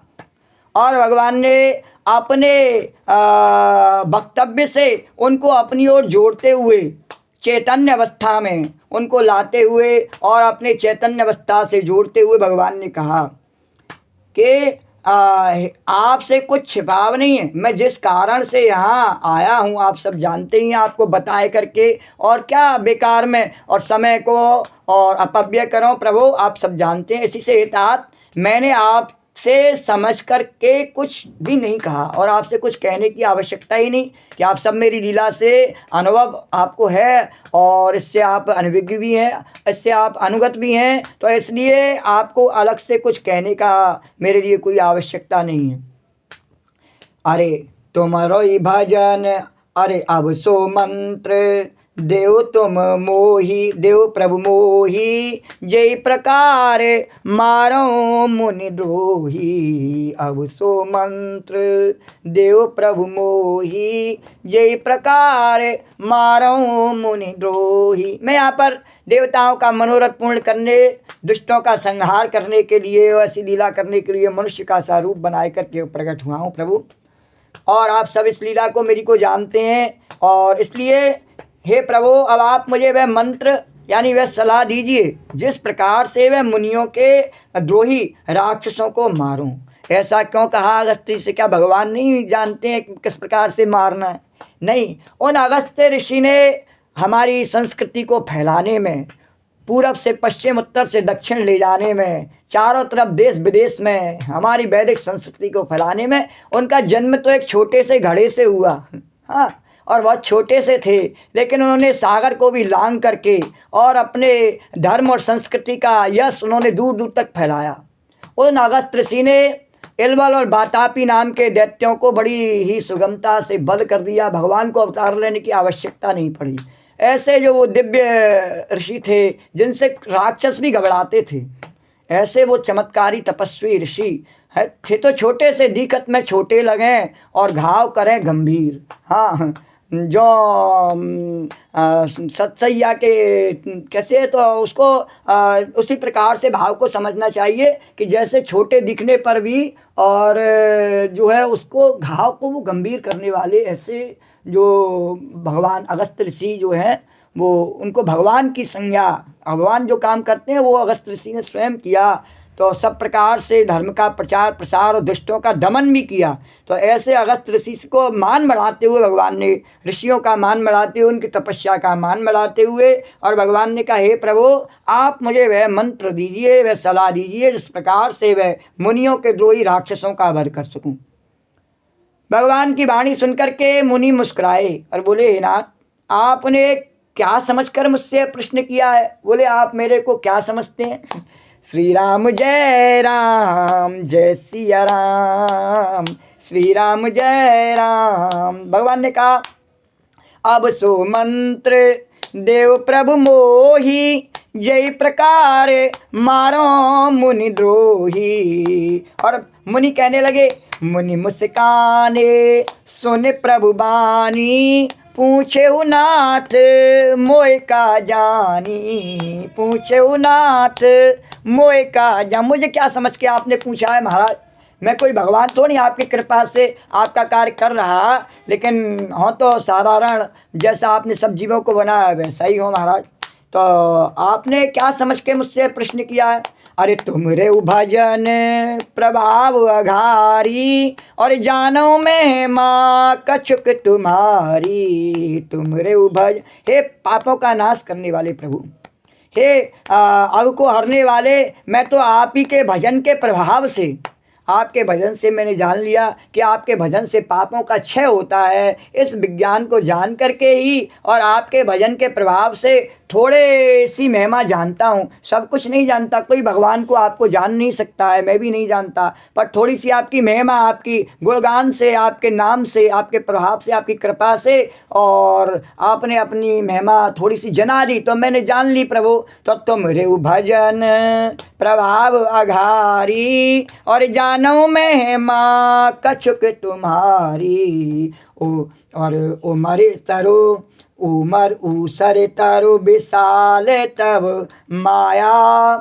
A: और भगवान ने अपने वक्तव्य से उनको अपनी ओर जोड़ते हुए चैतन्य अवस्था में उनको लाते हुए और अपने चैतन्य अवस्था से जोड़ते हुए भगवान ने कहा कि आपसे कुछ छिपाव नहीं है। मैं जिस कारण से यहाँ आया हूँ आप सब जानते ही हैं, आपको बताए करके और क्या बेकार में और समय को और अपव्यय करो प्रभु, आप सब जानते हैं। इसी से हेतात मैंने आपसे समझ करके कुछ भी नहीं कहा और आपसे कुछ कहने की आवश्यकता ही नहीं कि आप सब मेरी लीला से अनुभव आपको है और इससे आप अनभिज्ञ भी हैं, इससे आप अनुगत भी हैं, तो इसलिए आपको अलग से कुछ कहने का मेरे लिए कोई आवश्यकता नहीं है। अरे तुम्हारो ही भजन, अरे अब सो मंत्र देव तुम मोही, देव प्रभु मोही, जय प्रकार मारो मुनि द्रोही। अब सो मंत्र देव प्रभु मोही, जय प्रकार मारो मुनि द्रोही। मैं यहाँ पर देवताओं का मनोरथ पूर्ण करने, दुष्टों का संहार करने के लिए, ऐसी लीला करने के लिए मनुष्य का सा रूप बनाए करके प्रकट हुआ हूँ प्रभु, और आप सब इस लीला को मेरी को जानते हैं। और इसलिए हे प्रभु, अब आप मुझे वह मंत्र यानी वह सलाह दीजिए जिस प्रकार से वह मुनियों के द्रोही राक्षसों को मारूं। ऐसा क्यों कहा अगस्त्य से? क्या भगवान नहीं जानते हैं किस प्रकार से मारना है? नहीं, उन अगस्त्य ऋषि ने हमारी संस्कृति को फैलाने में, पूरब से पश्चिम, उत्तर से दक्षिण ले जाने में, चारों तरफ देश विदेश में हमारी वैदिक संस्कृति को फैलाने में, उनका जन्म तो एक छोटे से घड़े से हुआ, हाँ, और बहुत छोटे से थे, लेकिन उन्होंने सागर को भी लांघ करके और अपने धर्म और संस्कृति का यश उन्होंने दूर दूर तक फैलाया। उन अगस्त्य ऋषि ने इलवल और बातापी नाम के दैत्यों को बड़ी ही सुगमता से वध कर दिया। भगवान को अवतार लेने की आवश्यकता नहीं पड़ी। ऐसे जो वो दिव्य ऋषि थे जिनसे राक्षस भी घबराते थे, ऐसे वो चमत्कारी तपस्वी ऋषि थे, तो छोटे से दिक्कत में छोटे लगें और घाव करें गंभीर। हाँ, जो सतसैया के कैसे, तो उसको उसी प्रकार से भाव को समझना चाहिए कि जैसे छोटे दिखने पर भी और जो है उसको घाव को वो गंभीर करने वाले ऐसे जो भगवान अगस्त्य ऋषि जो हैं, वो उनको भगवान की संज्ञा, भगवान जो काम करते हैं वो अगस्त्य ऋषि ने स्वयं किया। तो सब प्रकार से धर्म का प्रचार प्रसार और दुष्टों का दमन भी किया। तो ऐसे अगस्त्य ऋषि को मान बढ़ाते हुए भगवान ने, ऋषियों का मान बढ़ाते हुए, उनकी तपस्या का मान बढ़ाते हुए, और भगवान ने कहा हे प्रभु, आप मुझे वह मंत्र दीजिए, वह सलाह दीजिए जिस प्रकार से वह मुनियों के द्रोही राक्षसों का वध कर सकूं। भगवान की वाणी सुनकर के मुनि मुस्कुराए और बोले, हे नाथ, आपने क्या समझकर मुझसे प्रश्न किया है? बोले, आप मेरे को क्या समझते हैं? श्री राम जय सिया राम, श्री राम जय राम। भगवान ने कहा, अब सो मंत्र देव प्रभु मोही, जय प्रकार मारो मुनि द्रोही। और मुनि कहने लगे, मुनि मुस्काने सुन प्रभु बानी, पूछे नाथ मोय का जानी, पूछे नाथ मोय का जान। मुझे क्या समझ के आपने पूछा है महाराज? मैं कोई भगवान तो नहीं आपकी कृपा से आपका कार्य कर रहा, लेकिन हाँ तो साधारण जैसा आपने सब जीवों को बनाया वैसा ही हो महाराज। तो आपने क्या समझ के मुझसे प्रश्न किया है? अरे तुमरे भजन प्रभाव अघारी, और जानो मैं माँ कछुक तुम्हारी। तुमरे भजन, हे पापों का नाश करने वाले प्रभु, हे अव को हरने वाले, मैं तो आप ही के भजन के प्रभाव से, आपके भजन से मैंने जान लिया कि आपके भजन से पापों का क्षय होता है। इस विज्ञान को जान करके ही और आपके भजन के प्रभाव से थोड़े सी महिमा जानता हूँ, सब कुछ नहीं जानता। कोई भगवान को आपको जान नहीं सकता है, मैं भी नहीं जानता, पर थोड़ी सी आपकी महिमा, आपकी गुणगान से, आपके नाम से, आपके प्रभाव से, आपकी कृपा से, और आपने अपनी महिमा थोड़ी सी जना दी तो मैंने जान ली प्रभु। तो तुमरे भजन प्रभाव अघारी, और जानो महिमा कछुक तुम्हारी। ओ मरे तरो उमर ऊसर तरु विशाल तब माया,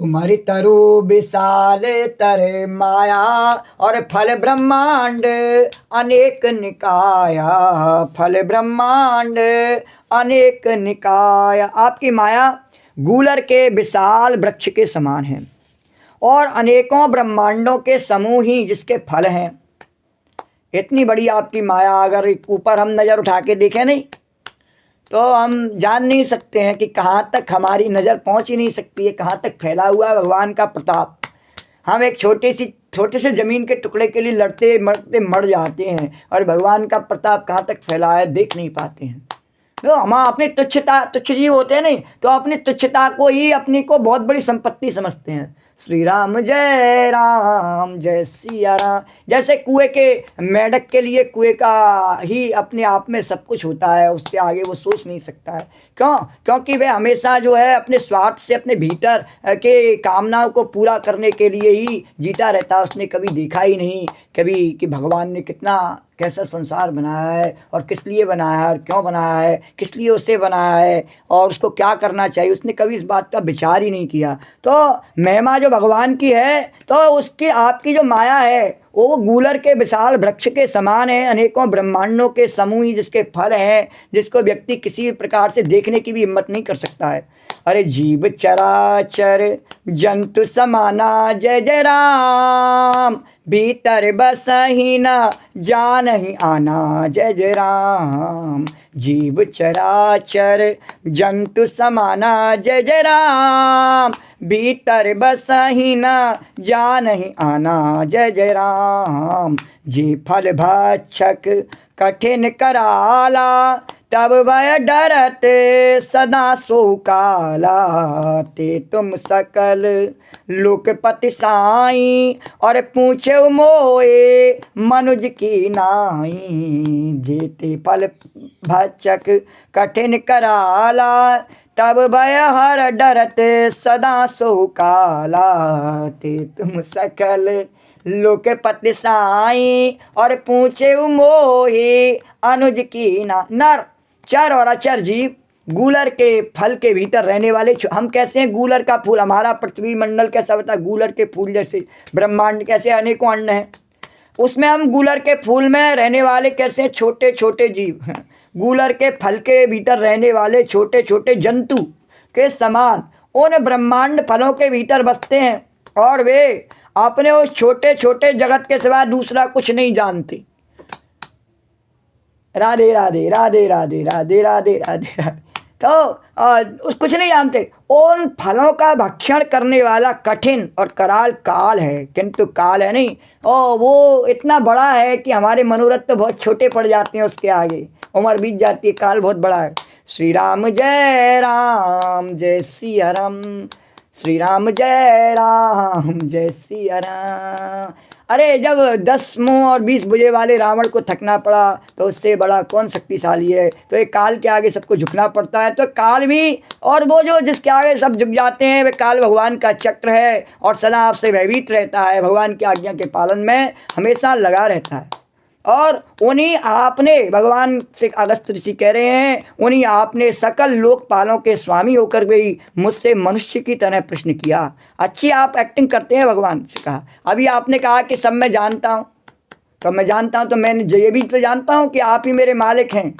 A: कुमारी तरु विशाल तरे माया और फल ब्रह्मांड अनेक निकाया, फल ब्रह्मांड अनेक निकाया। आपकी माया गूलर के विशाल वृक्ष के समान है और अनेकों ब्रह्मांडों के समूह ही जिसके फल हैं। इतनी बड़ी आपकी माया, अगर ऊपर हम नज़र उठा के देखें नहीं तो हम जान नहीं सकते हैं कि कहाँ तक हमारी नज़र पहुँच ही नहीं सकती है, कहाँ तक फैला हुआ है भगवान का प्रताप। हम एक छोटे से ज़मीन के टुकड़े के लिए लड़ते मरते मर जाते हैं और भगवान का प्रताप कहाँ तक फैला है देख नहीं पाते हैं। तो हम अपनी तुच्छ जीव होते हैं नहीं, तो अपनी तुच्छता को ही अपनी को बहुत बड़ी संपत्ति समझते हैं। श्री राम जय सिया राम। जैसे कुएं के मेंढक के लिए कुएं का ही अपने आप में सब कुछ होता है, उससे आगे वो सोच नहीं सकता है। क्यों? क्योंकि वह हमेशा जो है अपने स्वार्थ से, अपने भीतर के कामनाओं को पूरा करने के लिए ही जीता रहता है। उसने कभी देखा ही नहीं कभी कि भगवान ने कैसा संसार बनाया है और किस लिए बनाया है और क्यों बनाया है, किस लिए उसे बनाया है और उसको क्या करना चाहिए। उसने कभी इस बात का विचार ही नहीं किया। तो महिमा जो भगवान की है, तो उसकी आपकी जो माया है वो गूलर के विशाल वृक्ष के समान है, अनेकों ब्रह्मांडों के समूह ही जिसके फल हैं, जिसको व्यक्ति किसी भी प्रकार से देखने की भी हिम्मत नहीं कर सकता है। अरे जीव चराचर जंतु समाना जय जय राम, भीतर बसही न जानहि आना जय जय राम। जीव चराचर जंतु समाना जय जय राम, भीतर बसही न जानहि आना जय जय राम। जे फल भक्षक कठिन कराला, तब वह डरत सदा सो काला। ते तुम सकल लोकपति साई, और पूछे मोए मनुज की नाई। जेते फल भक्षक कठिन कराला, तब भय हर डरत सदा सो काला। ते तुम सकल लोकपति साई, और पूछे मोहे अनुज की ना। नर चर और अचर जीव गूलर के फल के भीतर रहने वाले। हम कैसे हैं? गूलर का फूल। हमारा पृथ्वी मंडल कैसा होता है? गूलर के फूल जैसे। ब्रह्मांड कैसे अनेकों अन्न हैं, उसमें हम गूलर के फूल में रहने वाले कैसे? छोटे छोटे जीव। गूलर के फल के भीतर रहने वाले छोटे छोटे जंतु के समान उन ब्रह्मांड फलों के भीतर बसते हैं और वे अपने उस छोटे छोटे जगत के सिवा दूसरा कुछ नहीं जानते। राधे राधे राधे राधे राधे राधे राधे राधे। तो उस कुछ नहीं जानते। उन फलों का भक्षण करने वाला कठिन और कराल काल है, किंतु काल है नहीं, और वो इतना बड़ा है कि हमारे मनोरथ तो बहुत छोटे पड़ जाते हैं उसके आगे। उम्र बीत जाती है, काल बहुत बड़ा है। श्री राम जय सिया राम, श्री राम जय सिया राम। अरे जब 10 मुँह और 20 भुजे वाले रावण को थकना पड़ा तो उससे बड़ा कौन शक्तिशाली है? तो एक काल के आगे सबको झुकना पड़ता है। तो काल भी, और वो जो जिसके आगे सब झुक जाते हैं, वे काल भगवान का चक्र है और सदा आपसे भयभीत रहता है, भगवान की आज्ञा के पालन में हमेशा लगा रहता है। और उन्हीं आपने, भगवान से अगस्त्य ऋषि कह रहे हैं, उन्हीं आपने सकल लोकपालों के स्वामी होकर भी मुझसे मनुष्य की तरह प्रश्न किया। अच्छी आप एक्टिंग करते हैं, भगवान से कहा। अभी आपने कहा कि सब मैं जानता हूँ, तो मैं जानता हूँ, तो मैंने ये भी तो जानता हूँ कि आप ही मेरे मालिक हैं,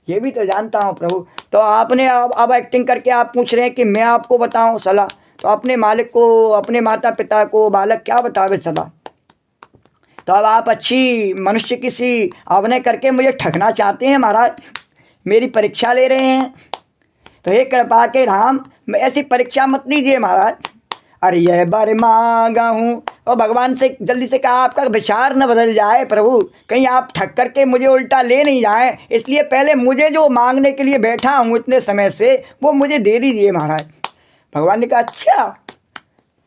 A: ये भी तो जानता हूँ प्रभु। तो आपने अब एक्टिंग करके आप पूछ रहे हैं कि मैं आपको बताऊँ सलाह। तो अपने मालिक को, अपने माता पिता को बालक क्या बतावे सलाह? तो अब आप अच्छी मनुष्य की सी अभिनय करके मुझे ठगना चाहते हैं महाराज, मेरी परीक्षा ले रहे हैं। तो हे कृपा के राम, ऐसी परीक्षा मत लीजिए महाराज। अरे यह बर मांगा हूँ, और भगवान से जल्दी से कहा आपका विचार न बदल जाए प्रभु, कहीं आप ठग करके मुझे उल्टा ले नहीं जाए, इसलिए पहले मुझे जो मांगने के लिए बैठा हूँ इतने समय से वो मुझे दे दीजिए महाराज। भगवान ने कहा अच्छा,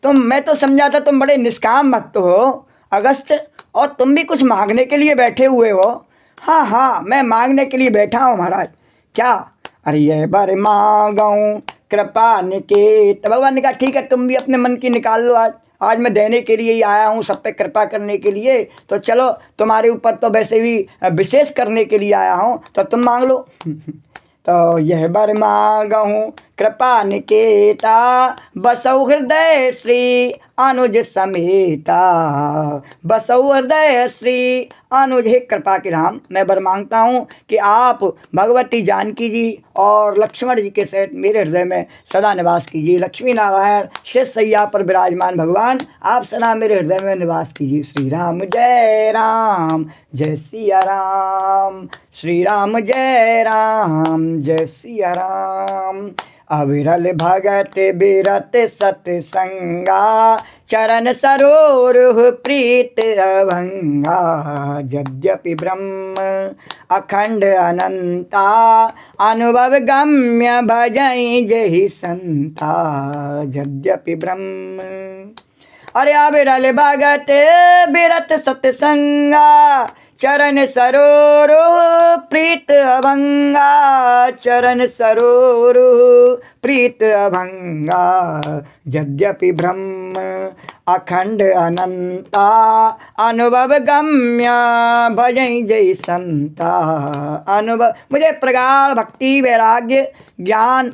A: मैं तो समझा था तुम बड़े निष्काम भक्त हो अगस्त्य, और तुम भी कुछ मांगने के लिए बैठे हुए हो। हाँ, मैं मांगने के लिए बैठा हूँ महाराज। क्या? अरे यह बर मांगाऊँ कृपा निकेत। भगवान ने कहा ठीक है, तुम भी अपने मन की निकाल लो। आज मैं देने के लिए ही आया हूँ, सब पे कृपा करने के लिए। तो चलो, तुम्हारे ऊपर तो वैसे भी विशेष करने के लिए आया हूँ, तो तुम मांग लो। तो यह बर मांगाऊँ कृपा निकेता बसौ हृदय श्री अनुज समेता। बसौ हृदय श्री अनुज। हे कृपा के राम, मैं वर मांगता हूँ कि आप भगवती जानकी जी और लक्ष्मण जी के सहित मेरे हृदय में सदा निवास कीजिए। लक्ष्मी नारायण शेष सैया पर विराजमान भगवान, आप सदा मेरे हृदय में निवास कीजिए। श्री राम जय सिया राम, श्री राम जय सिया राम। अविरल भगत बिरत सतसंगा, चरण सरोरुह प्रीत अभंगा। यद्यपि ब्रह्म अखंड अनंता, अनुभव गम्य भजई जहि संता। यद्यपि ब्रह्म, अरे अविरल भगत बिरत सतसंगा, चरण सरोरुह प्रीत अभंगा। चरण सरोरुह प्रीत अभंगा। यद्यपि ब्रह्म अखंड अनंता, अनुभव गम्य भजई जय संता। अनुभव, मुझे प्रगाढ़ भक्ति वैराग्य ज्ञान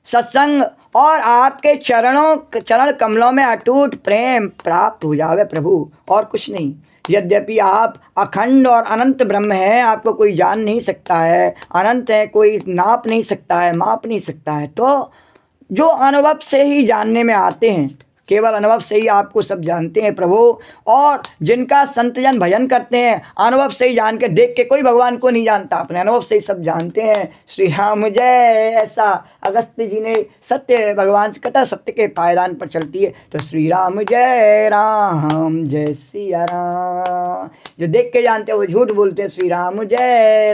A: सत्संग और आपके चरण कमलों में अटूट प्रेम प्राप्त हो जावे प्रभु, और कुछ नहीं। यद्यपि आप अखंड और अनंत ब्रह्म हैं, आपको कोई जान नहीं सकता है, अनंत है, कोई नाप नहीं सकता है, माप नहीं सकता है। तो जो अनुभव से ही जानने में आते हैं, केवल अनुभव से ही आपको सब जानते हैं प्रभु। और जिनका संतजन भजन करते हैं, अनुभव से ही जान के, देख के कोई भगवान को नहीं जानता, अपने अनुभव से ही सब जानते हैं। श्री राम जय, ऐसा अगस्त जी ने सत्य भगवान से कथा सत्य के पायदान पर चलती है। तो श्री राम जय सिया राम। जो देख के जानते हैं वो झूठ बोलते हैं। श्री राम जय।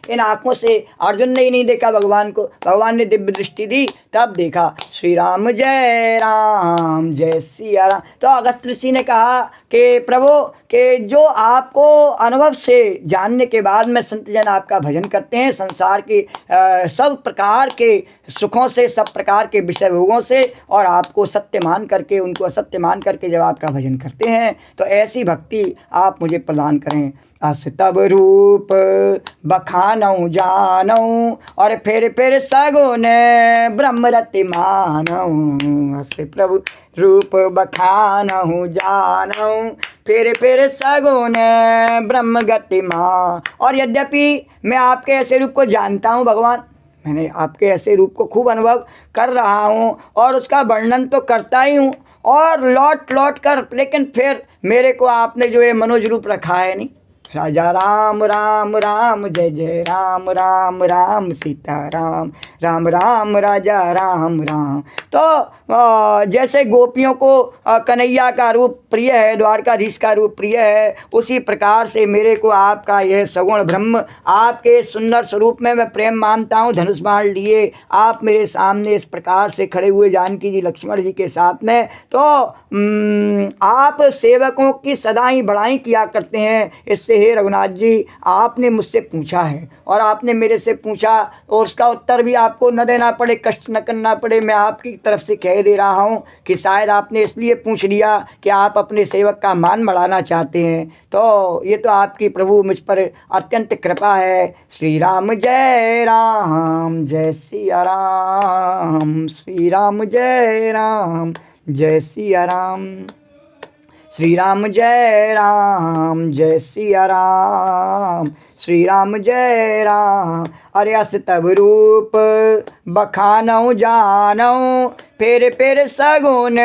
A: इन आँखों से अर्जुन ने ही नहीं देखा भगवान को, भगवान ने दिव्य दृष्टि दी तब देखा। श्री राम जय सिया राम। तो अगस्त ऋषि ने कहा कि प्रभु कि जो आपको अनुभव से जानने के बाद में संतजन आपका भजन करते हैं, संसार के सब प्रकार के सुखों से, सब प्रकार के विषय भोगों से, और आपको सत्य मान करके, उनको असत्य मान करके जब आपका भजन करते हैं, तो ऐसी भक्ति आप मुझे प्रदान करें। अस तब रूप बखानऊ जानऊ, और फिर सगुन ब्रह्म रति मानऊ। अस प्रभु रूप बखानऊ जानऊ, फिर सगुन ब्रह्म गति माँ। और यद्यपि मैं आपके ऐसे रूप को जानता हूँ भगवान, मैंने आपके ऐसे रूप को खूब अनुभव कर रहा हूँ और उसका वर्णन तो करता ही हूँ, और लौट कर, लेकिन फिर मेरे को आपने जो ये मनोज रूप रखा है नहीं। राजा राम राम राम जय जय राम राम राम सीता राम राम राम राजा राम राम। तो जैसे गोपियों को कन्हैया का रूप प्रिय है, द्वारकाधीश का रूप प्रिय है, उसी प्रकार से मेरे को आपका यह सगुण ब्रह्म, आपके सुंदर स्वरूप में मैं प्रेम मानता हूँ। धनुष बाण लिए आप मेरे सामने इस प्रकार से खड़े हुए जानकी जी लक्ष्मण जी के साथ में, तो आप सेवकों की सदा ही बड़ाई किया करते हैं। इससे हे रघुनाथ जी, आपने मुझसे पूछा है और आपने मेरे से पूछा, और उसका उत्तर भी आपको न देना पड़े, कष्ट न करना पड़े, मैं आपकी तरफ से कह दे रहा हूँ कि शायद आपने इसलिए पूछ लिया कि आप अपने सेवक का मान बढ़ाना चाहते हैं। तो ये तो आपकी प्रभु मुझ पर अत्यंत कृपा है। श्री राम जय सिया राम, श्री राम जय सिया राम, श्री राम जय सिया राम, श्री राम जय राम। अरे अस तब रूप बखानऊ जानऊ, फिर सगुन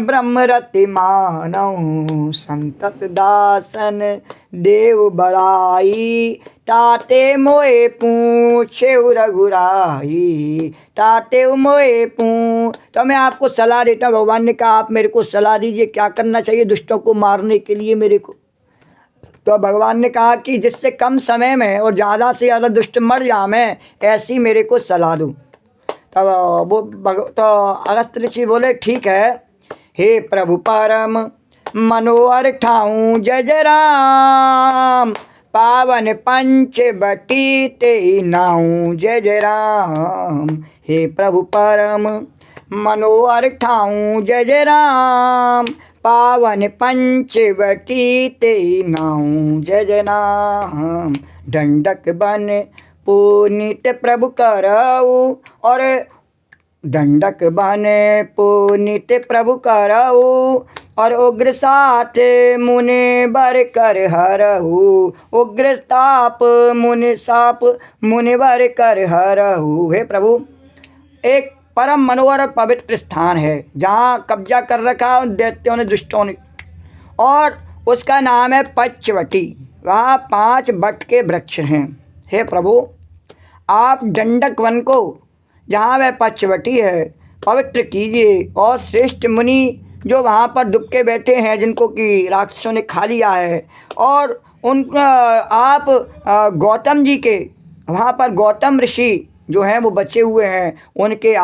A: ब्रह्म रति मानऊ। संतत दासन देव बड़ाई, ताते मोए पूछे रघुराई, ताते मोए पूछ। तो मैं आपको सलाह देता हूँ, भगवान ने कहा आप मेरे को सलाह दीजिए क्या करना चाहिए दुष्टों को मारने के लिए मेरे को। तो भगवान ने कहा कि जिससे कम समय में और ज़्यादा से ज़्यादा दुष्ट मर जाएं, ऐसी मेरे को सलाह दूँ। तो अगस्त ऋषि बोले ठीक है। हे प्रभु परम मनोहर ठाऊं जय जय राम, पावन पंच बटी ते नाऊं जय जय राम। हे प्रभु परम मनोहर ठाऊं जय जय राम, पावन पंचवटी ते नाऊं जय जय नाम। दंडक बन पुनीत प्रभु करऊ और दंडक बने पुनीत प्रभु करऊ और उग्र साथ मुनि बर कर हरहु उग्र ताप मुनि साप मुनि बर कर हरहु। हे प्रभु, एक परम मनोहर और पवित्र स्थान है जहाँ कब्जा कर रखा उन दैत्यों ने, दुष्टों ने, और उसका नाम है पचवटी। वहाँ 5 बट के वृक्ष हैं। हे प्रभु, आप दंडक वन को, जहाँ वह पचवटी है, पवित्र कीजिए और श्रेष्ठ मुनि जो वहाँ पर दुबके बैठे हैं, जिनको कि राक्षसों ने खा लिया है, और उन आप गौतम जी के, वहाँ पर गौतम ऋषि जो हैं वो बचे हुए हैं, उनके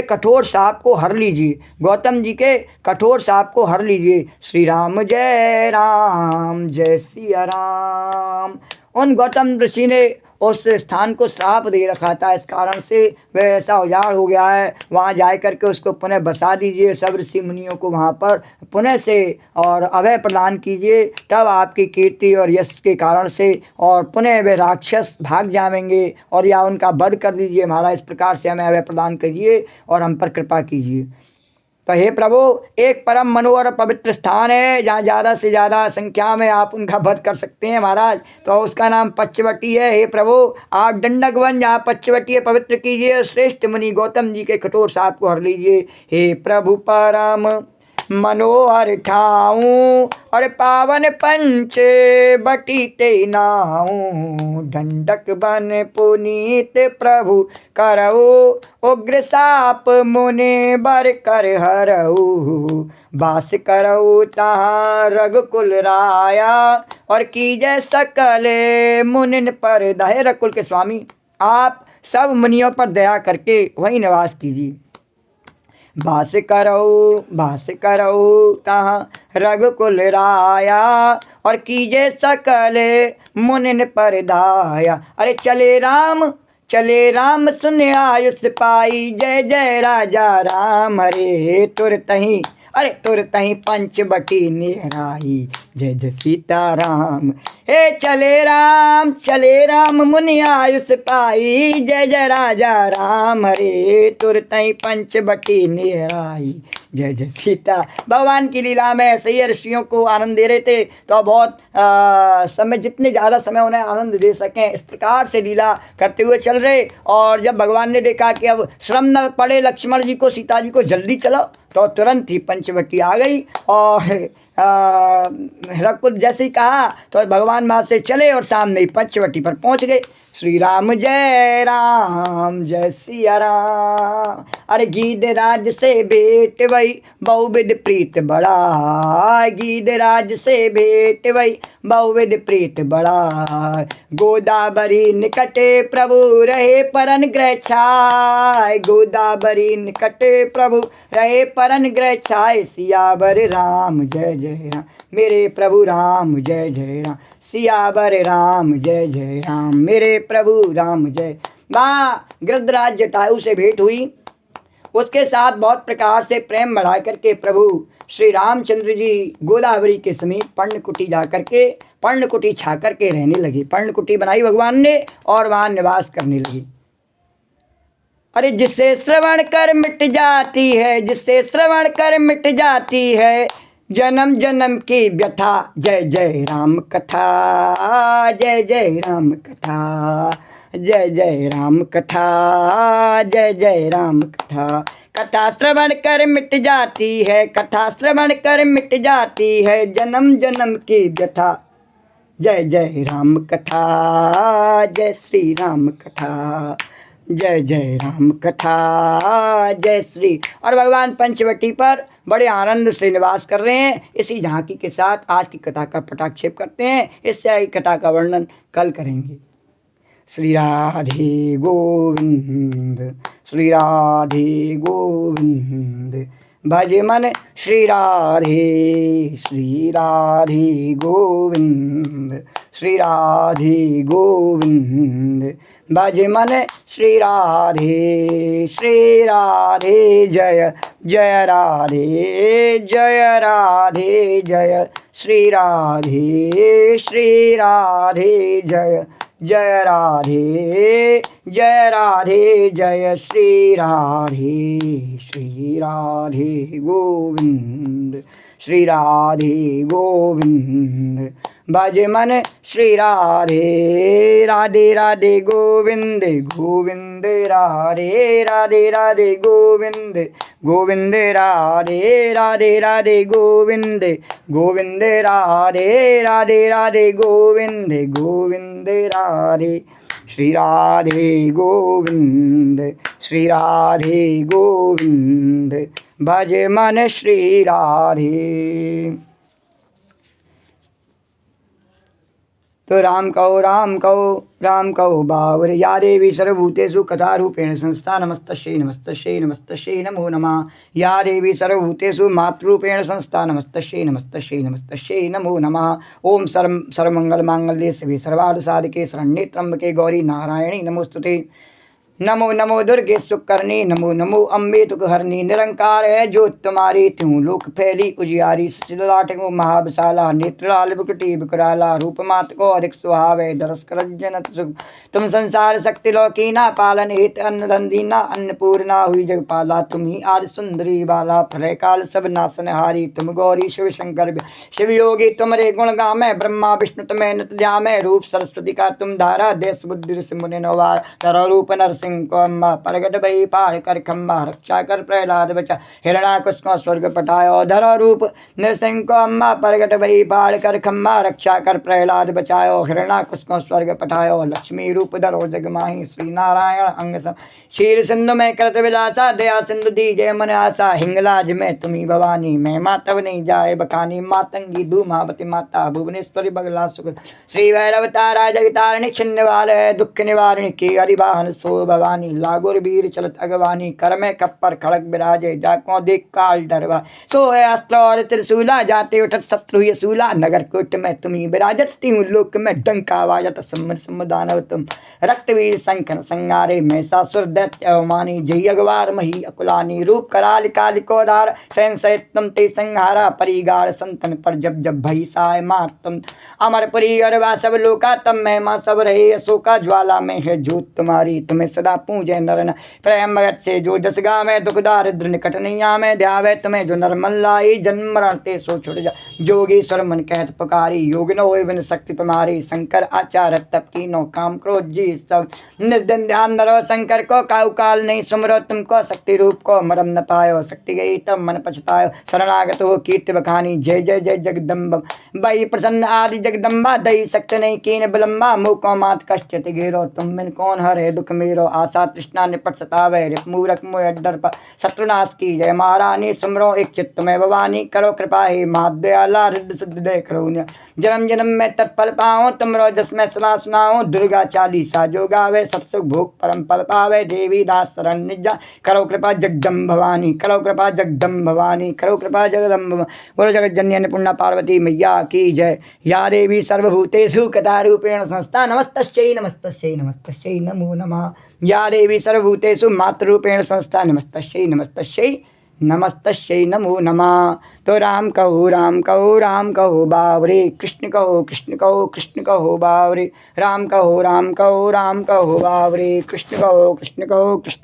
A: कठोर शाप को हर लीजिए। गौतम जी के कठोर शाप को हर लीजिए। श्री राम जय सिया राम। उन गौतम ऋषि ने उस स्थान को श्राप दे रखा था, इस कारण से वह ऐसा उजाड़ हो गया है। वहाँ जा करके उसको पुनः बसा दीजिए, सब ऋषि मुनियों को वहाँ पर पुनः से और अभय प्रदान कीजिए, तब आपकी कीर्ति और यश के कारण से और पुनः वे राक्षस भाग जाएंगे, और या उनका वध कर दीजिए महाराज। इस प्रकार से हमें अभय प्रदान करिए और हम पर कृपा कीजिए। तो हे प्रभु, एक परम मनोहर पवित्र स्थान है जहाँ ज़्यादा से ज़्यादा संख्या में आप उनका वध कर सकते हैं महाराज, तो उसका नाम पचवटी है। हे प्रभु, आप दंडक वन जहाँ पचवटी है पवित्र कीजिए, श्रेष्ठ मुनि गौतम जी के कठोर शाप को हर लीजिए। हे प्रभु, परम मनोहर ठाऊं और पावन पंच बटी ते नाऊं दंडक बन पुनीत प्रभु करऊ उग्र साप मुनि बर कर हरऊ वास करऊ तहाँ रघुकुल राया और कीजय सकल मुनिन पर दहे। रघुकुल के स्वामी, आप सब मुनियों पर दया करके वहीं निवास कीजिए। वास करऊ तहाँ रघुकुल राया और कीजे सकल मुनिन पर दाया। अरे चले राम सुन आयुष पाई, जय जय राजा राम। अरे तुरतही पंचवटी निहराई, जय जय सीताराम। हे चले राम मुनि आयुष पाई, जय जय राजा राम। अरे तुरतही पंचवटी निहराई, जय जय सीता। भगवान की लीला में ऐसे ही ऋषियों को आनंद दे रहे थे, तो बहुत समय, जितने ज़्यादा समय उन्हें आनंद दे सकें, इस प्रकार से लीला करते हुए चल रहे। और जब भगवान ने देखा कि अब श्रम न पड़े लक्ष्मण जी को, सीता जी को, जल्दी चलो, तो तुरंत ही पंचवटी आ गई। और रघुकुल जैसे ही कहा तो भगवान वहाँ से चले और सामने ही पंचवटी पर पहुँच गए। श्री राम जय सिया राम। अरे गीध राज से भेंट वही बहुविध प्रीत बड़ा, गीध राज से भेंट वही बहुविध प्रीत बड़ा। गोदावरी निकटे प्रभु रहे परन ग्रह छाय, गोदावरी निकटे प्रभु रहे परन ग्रह छाय। सियावर राम जय जय राम, मेरे प्रभु राम जय जय राम। सियावर राम जय जय राम, मेरे प्रभु राम जय। माँ गृद्धराज जटायु से भेंट हुई, उसके साथ बहुत प्रकार से प्रेम बढ़ा करके प्रभु श्री रामचंद्र जी गोदावरी के समीप पर्णकुटी जा करके पर्णकुटी छा करके रहने लगे। पर्णकुटी बनाई भगवान ने और वहाँ निवास करने लगे। अरे जिससे श्रवण कर मिट जाती है, जिससे श्रवण कर मिट जाती है जन्म जन्म की व्यथा। जय जय राम कथा, जय जय राम कथा, जय जय राम कथा, जय जय राम कथा। कथा श्रवण कर मिट जाती है, कथा श्रवण कर मिट जाती है जन्म जन्म की व्यथा। जय जय राम कथा, जय श्री राम कथा, जय जय राम कथा, जय श्री। और भगवान पंचवटी पर बड़े आनंद से निवास कर रहे हैं। इसी झांकी के साथ आज की कथा का पटाक्षेप करते हैं। इससे आगे कथा का वर्णन कल करेंगे। श्री राधे गोविंद, श्री राधे गोविंद। भज मन श्री राधे, श्री राधे गोविंद, श्री राधे गोविंद। भज मन श्री राधे, श्री राधे जय जय राधे, जय राधे जय। श्री राधे, श्री राधे जय जय राधे जय राधे जय श्री राधे गोविंद श्री राधे गोविंद भज मन श्री राधे राधे राधे गोविंद गोविंद राधे राधे राधे गोविंद गोविंद राधे राधे राधे गोविंद गोविंद राधे राधे राधे गोविंद गोविंद राधे श्री राधे गोविंद भज मन श्री राधे। तो राम कहो बावर या देवी सर्वभूतेषु कथारूपेण संस्था नमस्तस्यै नमो नमः। या देवी सर्वभूतेषु मातृरूपेण संस्था नमस्तस्यै नमो नमः। ओम सर्वमंगलमांगल्ये शिवे सर्वार्थसाधके शरण्ये त्र्यंबके गौरी नारायणी नमोस्तुते। नमो नमो दुर्गे सुकर्णी नमो नमो अम्बे तुकहरणी। निरंकार है जो तुम्हारी त्यों लोक फैली उजियारी। सिलाट को महाविशाला नेत्रलाल बुकटी बुकराला। रूप मात को अधिक सुहावे दरस करजनत सुख। तुम संसार शक्ति लौकीना पालन हित अन्न धंधीना अन्नपूर्णा हुई जगपाला। तुम ही आदि सुंदरी बाला प्रलय काल सब नासन हारी। तुम गौरी शिव शंकर शिव योगी तुमरे गुण गामे। ब्रह्मा विष्णु तुम्हें नित ध्यामे। रूप सरस्वती का तुम धारा देश बुद्धि ऋषि मुनि नवार। तर रूप नरसिंह को अम्बा प्रगट भई पार कर खम्बा। रक्षा कर प्रहलाद बचा हिरणाकुश को स्वर्ग पठायो। धरो रूप नरसिंह को अम्बा प्रगट भई पार कर खम्बा। रक्षा कर प्रहलाद बचायो हिरणाकुश को स्वर्ग पठायो। लक्ष्मी रूप धरो जग माही श्री नारायण अंग सम। क्षीर सिंधु में कृत विलासा दया सिंधु दी जय मन आशा। हिंगलाज में तुम्ही भवानी मैं मातव नहीं जाए बखानी। मातंगी धूमावती माता भुवनेश्वरी बगला सुख। श्री भैरव तारा जगतारिणी छिन्न वाल है दुख निवारिणी की हरिवाहन सो भवानी। लागुर वीर चलत अगवानी कर में कप्पर खड़क विराजे। जाको देख काल डरवा सो है अस्त्र और त्रिशूला। जाते उठत शत्रु ये सूला। नगर कोट में तुम्ही विराजती हूँ लोक में डंका वाजत समुदानव तुम। रक्तवीर संखन संगारे में सासुर दैत्य अवमानी। जय अगवार मही अकुलानी। रूप कराल कालिकोदार सैन सहित तुम ते संहारा। परिगार संतन पर जब जब भई साय मात तुम। अमरपुरी अरवा सब लोका तब महिमा सब रहे। अशोका ज्वाला में है जोत तुम्हारी। तुम्हें सदा पूजे नरन प्रेम भगत से जो जस गावे। दुख दारिद्र निकट नहीं आवे। ध्यावे तुम्हें जो नरमल लाई। जन्म मरण ते सो छुट जा। जोगीश्वर मन कहत पुकारी। योग न होय बिन शक्ति तुम्हारी। शंकर आचार्य तप की नो काम क्रोध जी सब। निर्धन ध्यान नरो शंकर को काउ काल नहीं सुमरो। तुमको शक्ति रूप को मरम न पायो। शक्ति गई तब मन पछतायो। शरणागत हो कीर्ति बखानी। जय जय जय जगदम्ब बई प्रसन्न आदि जगदम्बा। दई शक्ति नहीं कीन बिलम्बा। मुको मात कष्ट घेरो तुम बिन कौन हरे दुख मेरो। आशा तृष्णा निपट सतावे रिप मूरख मोह डर पर शत्रुनाश की जय महारानी। सुमरो एक चित्त में भवानी। करो कृपा हे मात दयाला रिद्ध सिद्ध दे करो। जन्म जन्म में तत्पल पाओ तुमरो जस में सदा सुनाओ। दुर्गा चालीसा जो गावे सब सुख भोग परम पल पावे। देवी दास शरण निजा करो कृपा जगदम्ब भवानी। करो कृपा जगदम्ब भवानी। करो कृपा जगदम्ब। बोलो जगत जननी अन्नपूर्णा पार्वती मैया की जय। या देवी सर्वभूतेषु कथारूपेण संस्था नमस्तस्यै नमो नमः। या देवी सर्वभूतेषु मातृरूपेण संस्था नमस्तस्यै नमो नमः। तो राम कहो बावरे। कृष्ण कहो बावरे। राम कहो बावरे। कृष्ण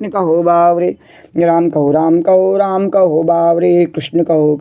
A: कहो बावरे। राम कहो बावरे। कृष्ण कहो